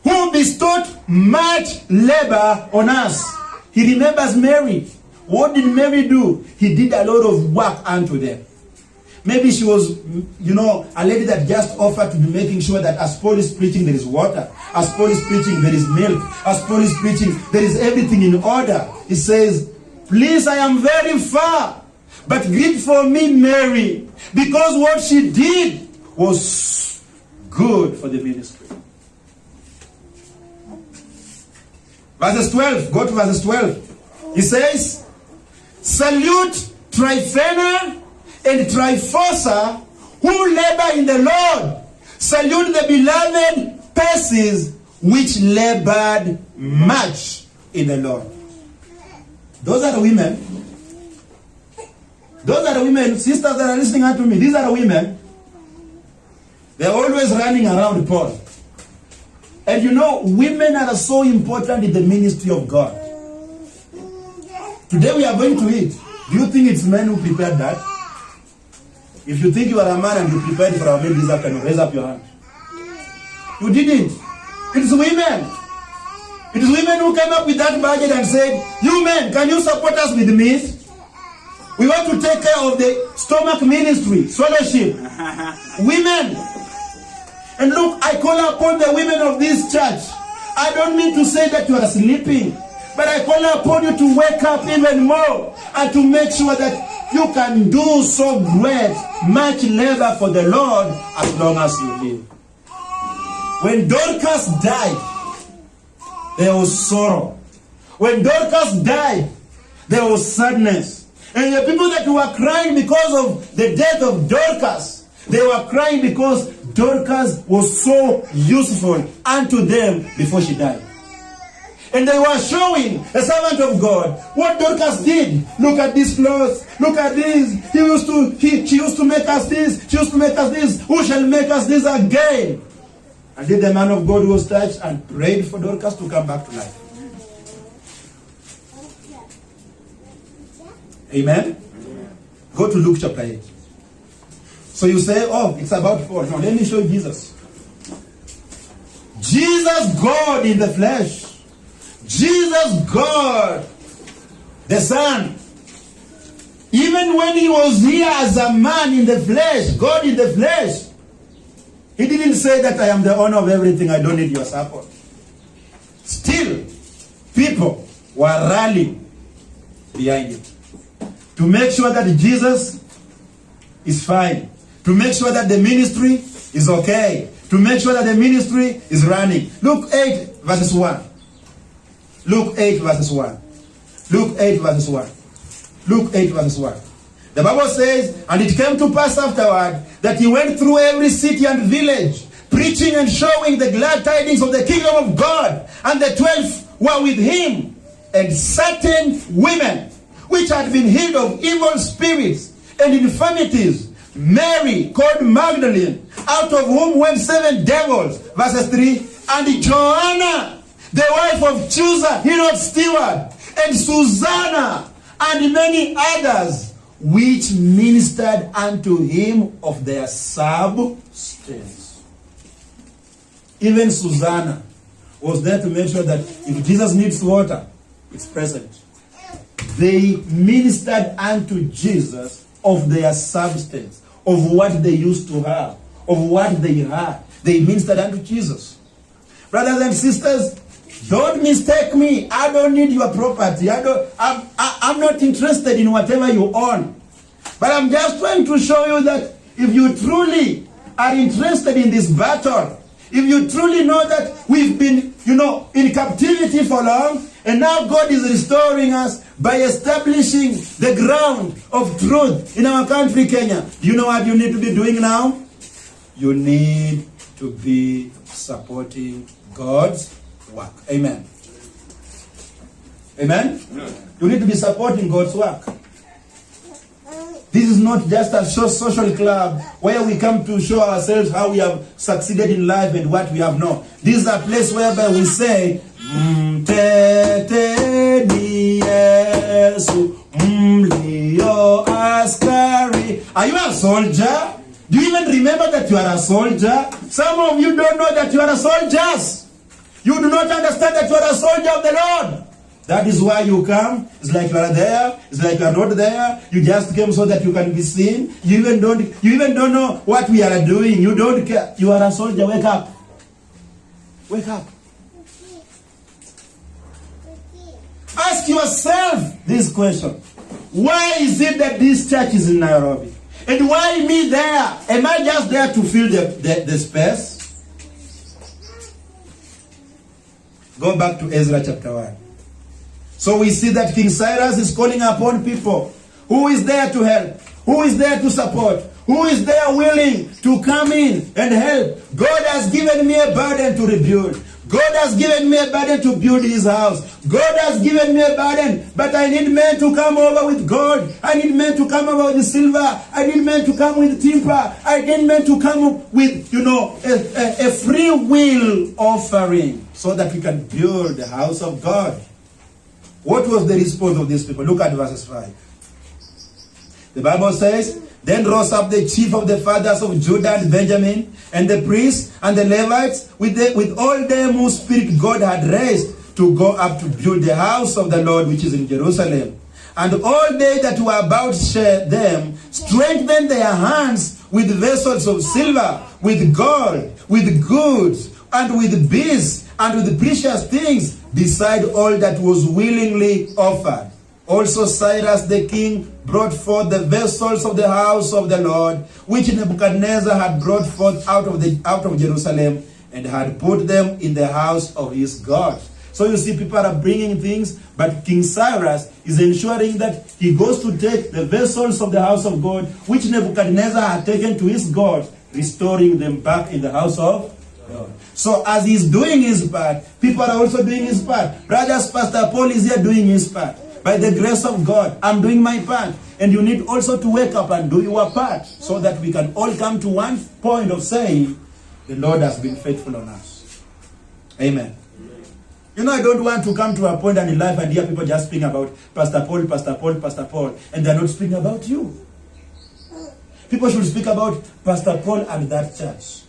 who bestowed much labor on us. He remembers Mary. What did Mary do? He did a lot of work unto them. Maybe she was, a lady that just offered to be making sure that as Paul is preaching, there is water. As Paul is preaching, there is milk. As Paul is preaching, there is everything in order. He says, please, I am very far, but greet for me Mary, because what she did was good for the ministry. Verses 12, go to verses 12. He says, salute Tryphena and Tryphosa, who labor in the Lord. Salute the beloved Persis, which labored much in the Lord. Those are the women. Those are the women, sisters that are listening out to me. These are the women. They're always running around Paul. And women are so important in the ministry of God. Today we are going to eat. Do you think it's men who prepared that? If you think you are a man and you prepared for our meal this afternoon, raise up your hand. You didn't. It's women. It is women who came up with that budget and said, you men, can you support us with meat? We want to take care of the stomach ministry, fellowship. Women. And look, I call upon the women of this church. I don't mean to say that you are sleeping, but I call upon you to wake up even more and to make sure that you can do so great, much labor for the Lord as long as you live. When Dorcas died, there was sorrow. When Dorcas died, there was sadness. And the people that were crying because of the death of Dorcas, they were crying because Dorcas was so useful unto them before she died. And they were showing the servant of God what Dorcas did. Look at these clothes. Look at this. She used to make us this. She used to make us this. Who shall make us this again? And then the man of God was touched and prayed for Dorcas to come back to life. Amen? Go to Luke chapter 8. So you say, oh, it's about Paul. No, let me show you Jesus. Jesus, God in the flesh. Jesus, God, the Son. Even when he was here as a man in the flesh, God in the flesh, he didn't say that I am the owner of everything, I don't need your support. Still, people were rallying behind him to make sure that Jesus is fine, to make sure that the ministry is okay, to make sure that the ministry is running. Luke 8 verses 1. Luke 8 verses 1. Luke 8 verses 1. Luke 8 verses 1. The Bible says, and it came to pass afterward that he went through every city and village, preaching and showing the glad tidings of the kingdom of God. And the 12 were with him, and certain women which had been healed of evil spirits and infirmities, Mary called Magdalene, out of whom went 7 devils. Verses 3. And Joanna, the wife of Chusa, Herod's steward, and Susanna, and many others, which ministered unto him of their substance. Even Susanna was there to make sure that if Jesus needs water, it's present. They ministered unto Jesus of their substance, of what they used to have, of what they had. They ministered unto Jesus. Brothers and sisters, don't mistake me. I don't need your property. I'm not interested in whatever you own. But I'm just trying to show you that if you truly are interested in this battle, if you truly know that we've been, in captivity for long, and now God is restoring us by establishing the ground of truth in our country, Kenya. You know what you need to be doing now? You need to be supporting God's work. Amen. Amen? You need to be supporting God's work. This is not just a social club where we come to show ourselves how we have succeeded in life and what we have not. This is a place whereby we say, Mtete ni Yesu, mlio askari. Are you a soldier? Do you even remember that you are a soldier? Some of you don't know that you are a soldiers. You do not understand that you are a soldier of the Lord. That is why you come. It's like you are there. It's like you are not there. You just came so that you can be seen. You even don't know what we are doing. You don't care. You are a soldier. Wake up. Wake up. Ask yourself this question. Why is it that this church is in Nairobi? And why me there? Am I just there to fill the space? Go back to Ezra chapter 1. So we see that King Cyrus is calling upon people. Who is there to help? Who is there to support? Who is there willing to come in and help? God has given me a burden to rebuild. God has given me a burden to build his house. God has given me a burden, but I need men to come over with gold. I need men to come over with silver. I need men to come with timber. I need men to come with, a free will offering so that we can build the house of God. What was the response of these people? Look at verses 5. The Bible says, Then rose up the chief of the fathers of Judah and Benjamin, and the priests and the Levites, with all them whose spirit God had raised, to go up to build the house of the Lord which is in Jerusalem. And all they that were about them strengthened their hands with vessels of silver, with gold, with goods, and with beasts, and with precious things, beside all that was willingly offered. Also Cyrus the king brought forth the vessels of the house of the Lord, which Nebuchadnezzar had brought forth out of Jerusalem, and had put them in the house of his God. So you see, people are bringing things, but King Cyrus is ensuring that he goes to take the vessels of the house of God, which Nebuchadnezzar had taken to his God, restoring them back in the house of God. So as he's doing his part, people are also doing his part. Brothers, Pastor Paul is here doing his part. By the grace of God, I'm doing my part. And you need also to wake up and do your part, so that we can all come to one point of saying, the Lord has been faithful on us. Amen. I don't want to come to a point in life and hear people just speaking about Pastor Paul, Pastor Paul, Pastor Paul, and they're not speaking about you. People should speak about Pastor Paul and that church.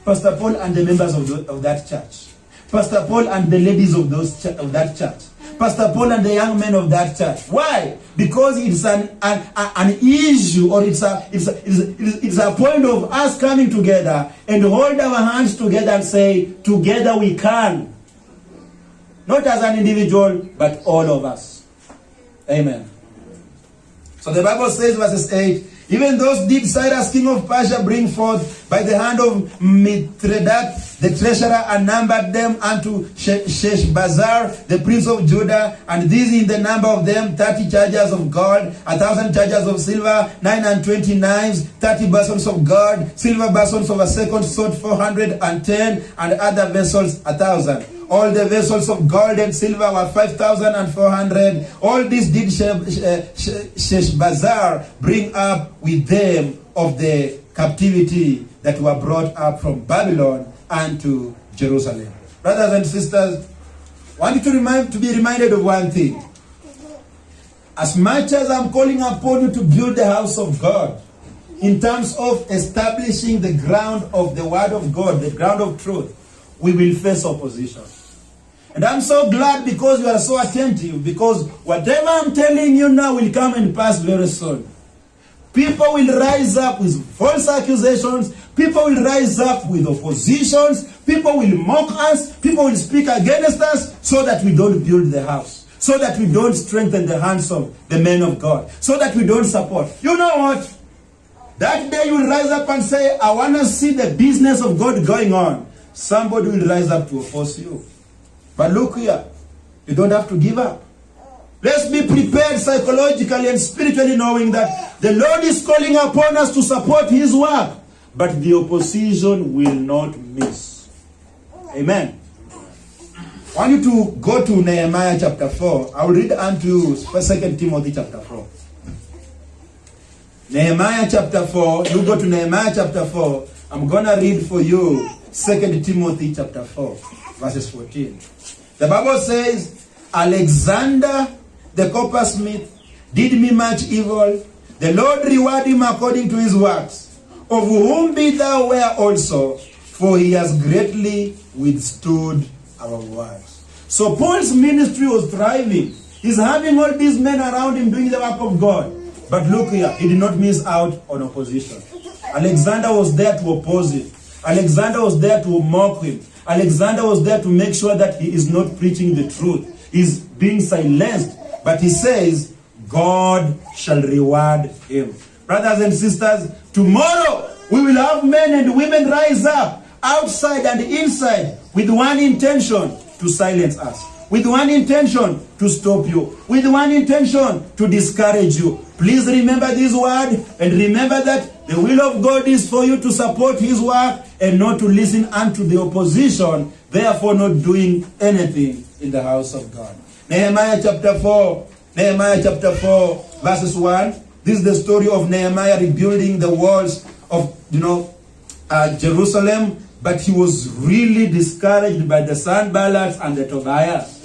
Pastor Paul and the members of that church. Pastor Paul and the ladies of that church. Pastor Paul and the young men of that church. Why? Because it's an issue, or it's a point of us coming together and hold our hands together and say, together we can. Not as an individual, but all of us. Amen. So the Bible says, verses 8, even those did Cyrus king of Persia bring forth by the hand of Mithredath the treasurer, and numbered them unto Sheshbazzar the prince of Judah, and these in the number of them 30 chargers of gold, 1,000 chargers of silver, 29 knives, 30 basins of gold, silver basins of a second sort 410, and other vessels 1,000. All the vessels of gold and silver were 5,400. All this did Sheshbazzar bring up with them of the captivity that were brought up from Babylon unto Jerusalem. Brothers and sisters, I want you to be reminded of one thing. As much as I'm calling upon you to build the house of God, in terms of establishing the ground of the word of God, the ground of truth, we will face opposition. And I'm so glad because you are so attentive, because whatever I'm telling you now will come and pass very soon. People will rise up with false accusations. People will rise up with oppositions. People will mock us. People will speak against us so that we don't build the house. So that we don't strengthen the hands of the men of God. So that we don't support. You know what? That day you will rise up and say, I want to see the business of God going on. Somebody will rise up to oppose you. But look here. You don't have to give up. Let's be prepared psychologically and spiritually, knowing that the Lord is calling upon us to support His work. But the opposition will not miss. Amen. I want you to go to Nehemiah chapter 4. I will read unto 2 Timothy chapter 4. Nehemiah chapter 4. You go to Nehemiah chapter 4. I'm going to read for you 2 Timothy chapter 4, verses 14. The Bible says, Alexander the coppersmith did me much evil. The Lord reward him according to his works, of whom be thou aware also, for he has greatly withstood our words. So Paul's ministry was thriving. He's having all these men around him doing the work of God. But look here, he did not miss out on opposition. Alexander was there to oppose him. Alexander was there to mock him. Alexander was there to make sure that he is not preaching the truth. He's being silenced. But he says, God shall reward him. Brothers and sisters, tomorrow we will have men and women rise up outside and inside with one intention to silence us. With one intention to stop you. With one intention to discourage you. Please remember this word and remember that the will of God is for you to support His work and not to listen unto the opposition, therefore not doing anything in the house of God. Nehemiah chapter 4, verses 1. This is the story of Nehemiah rebuilding the walls of, Jerusalem. But he was really discouraged by the Sanballats and the Tobias.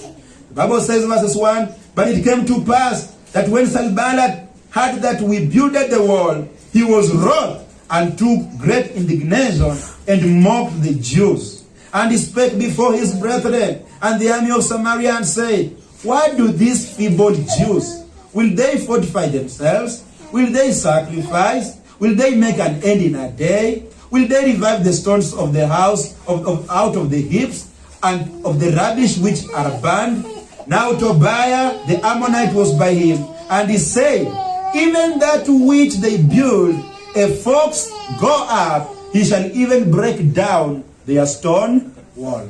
The Bible says, verses 1, but it came to pass that when Sanballat heard that we builded the wall, he was wroth and took great indignation and mocked the Jews. And he spake before his brethren and the army of Samaria and said, what do these feeble Jews? Will they fortify themselves? Will they sacrifice? Will they make an end in a day? Will they revive the stones of the house out of the heaps and of the rubbish which are burned? Now Tobiah the Ammonite was by him, and he said, even that which they build, a fox go up, he shall even break down their stone wall.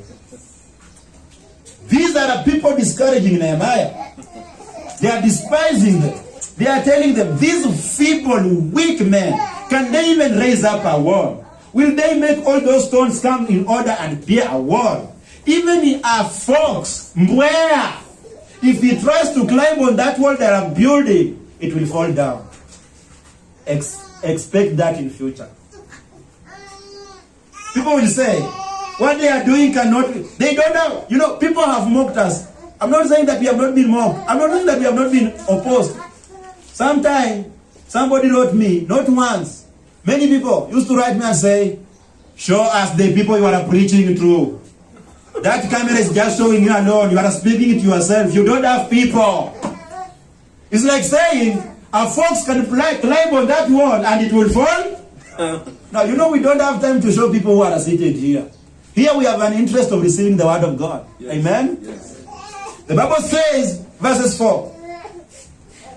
These are the people discouraging Nehemiah. They are despising them. They are telling them, these feeble, weak men, can they even raise up a wall? Will they make all those stones come in order and bear a wall? Even a fox, mbwea, if he tries to climb on that wall that I'm building, it will fall down. Expect that in future. People will say, what they are doing cannot, they don't have, people have mocked us. I'm not saying that we have not been mocked. I'm not saying that we have not been opposed. Sometime, somebody wrote me, not once, many people used to write me and say, show us the people you are preaching to. That camera is just showing you alone. You are speaking to yourself. You don't have people. It's like saying, a fox can climb on that wall and it will fall. Now, we don't have time to show people who are seated here. Here we have an interest of receiving the word of God. Yes. Amen? Yes. The Bible says, verses 4,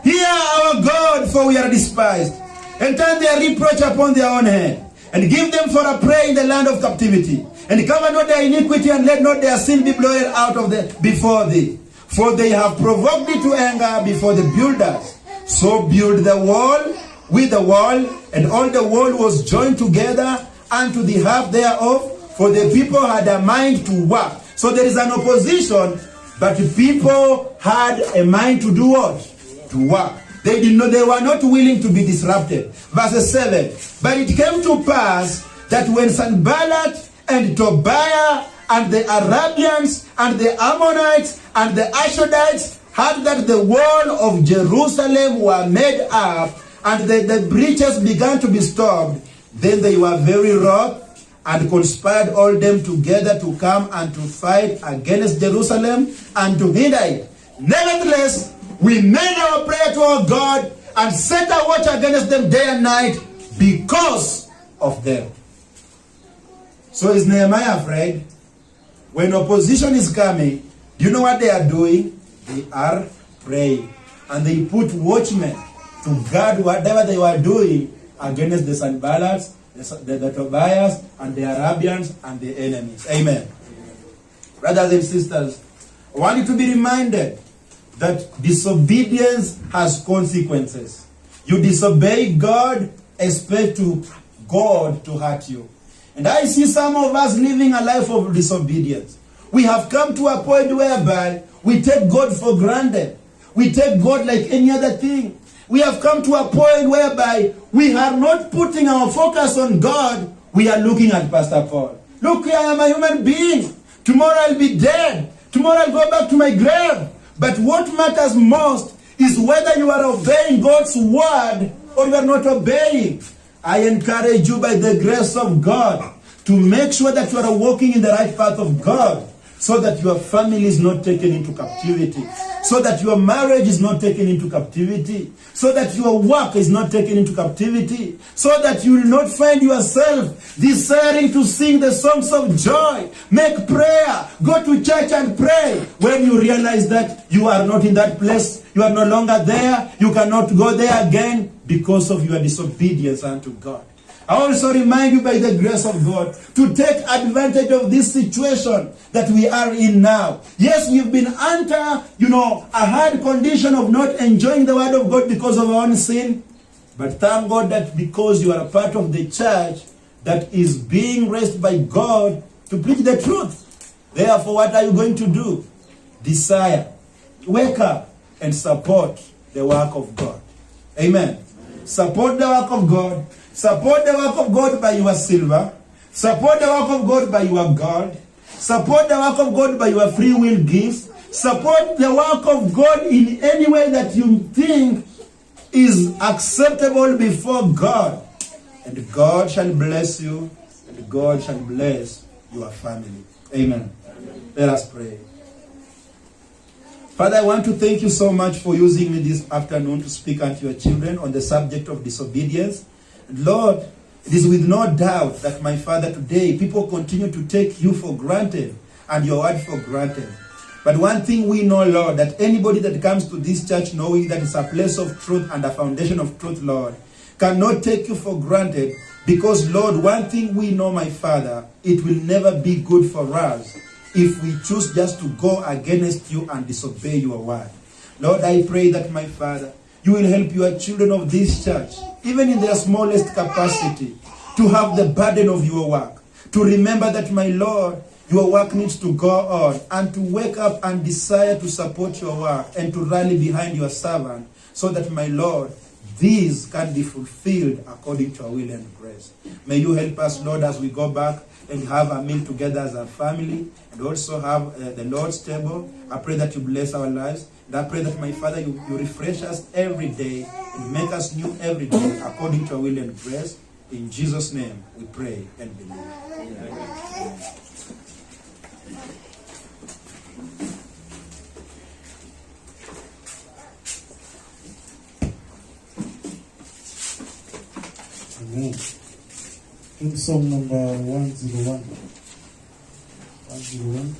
hear our God, for we are despised, and turn their reproach upon their own head, and give them for a prey in the land of captivity, and cover not their iniquity, and let not their sin be blotted out of before thee. For they have provoked thee to anger before the builders. So build the wall with the wall, and all the wall was joined together unto the half thereof, for the people had a mind to work. So there is an opposition, but the people had a mind to do what? To work. They were not willing to be disrupted. Verse 7. But it came to pass that when Sanballat and Tobiah and the Arabians and the Ammonites and the Ashdodites heard that the wall of Jerusalem were made up and the breaches began to be stopped, then they were very wroth and conspired all them together to come and to fight against Jerusalem and to hinder it. Nevertheless, we made our prayer to our God and set our watch against them day and night because of them. So is Nehemiah afraid? When opposition is coming, you know what they are doing? They are praying. And they put watchmen to guard whatever they were doing against the Sanballats, the Tobias, and the Arabians, and the enemies. Amen. Brothers and sisters, I want you to be reminded that disobedience has consequences. You disobey God, expect God to hurt you. And I see some of us living a life of disobedience. We have come to a point whereby we take God for granted. We take God like any other thing. We have come to a point whereby we are not putting our focus on God. We are looking at Pastor Paul. Look, I am a human being. Tomorrow I'll be dead. Tomorrow I'll go back to my grave. But what matters most is whether you are obeying God's word or you are not obeying. I encourage you by the grace of God to make sure that you are walking in the right path of God, so that your family is not taken into captivity, so that your marriage is not taken into captivity, so that your work is not taken into captivity, so that you will not find yourself desiring to sing the songs of joy, make prayer, go to church and pray, when you realize that you are not in that place, you are no longer there, you cannot go there again because of your disobedience unto God. I also remind you by the grace of God to take advantage of this situation that we are in now. Yes, we've been under, a hard condition of not enjoying the word of God because of our own sin. But thank God that because you are a part of the church that is being raised by God to preach the truth. Therefore, what are you going to do? Desire, wake up and support the work of God. Amen. Support the work of God. Support the work of God by your silver. Support the work of God by your gold. Support the work of God by your free will gifts. Support the work of God in any way that you think is acceptable before God. And God shall bless you, and God shall bless your family. Amen. Let us pray. Father, I want to thank you so much for using me this afternoon to speak unto your children on the subject of disobedience. Lord, it is with no doubt that, my Father, today people continue to take you for granted and your word for granted. But one thing we know, Lord, that anybody that comes to this church knowing that it's a place of truth and a foundation of truth, Lord, cannot take you for granted because, Lord, one thing we know, my Father, it will never be good for us if we choose just to go against you and disobey your word. Lord, I pray that, my Father, you will help your children of this church, even in their smallest capacity, to have the burden of your work. To remember that, my Lord, your work needs to go on, and to wake up and desire to support your work and to rally behind your servant, so that, my Lord, these can be fulfilled according to our will and grace. May you help us, Lord, as we go back and have a meal together as a family, and also have the Lord's table. I pray that you bless our lives. And I pray that, my Father, you refresh us every day and make us new every day according to your will and grace. In Jesus' name we pray and believe. Amen. Amen. In Psalm number 101. 101.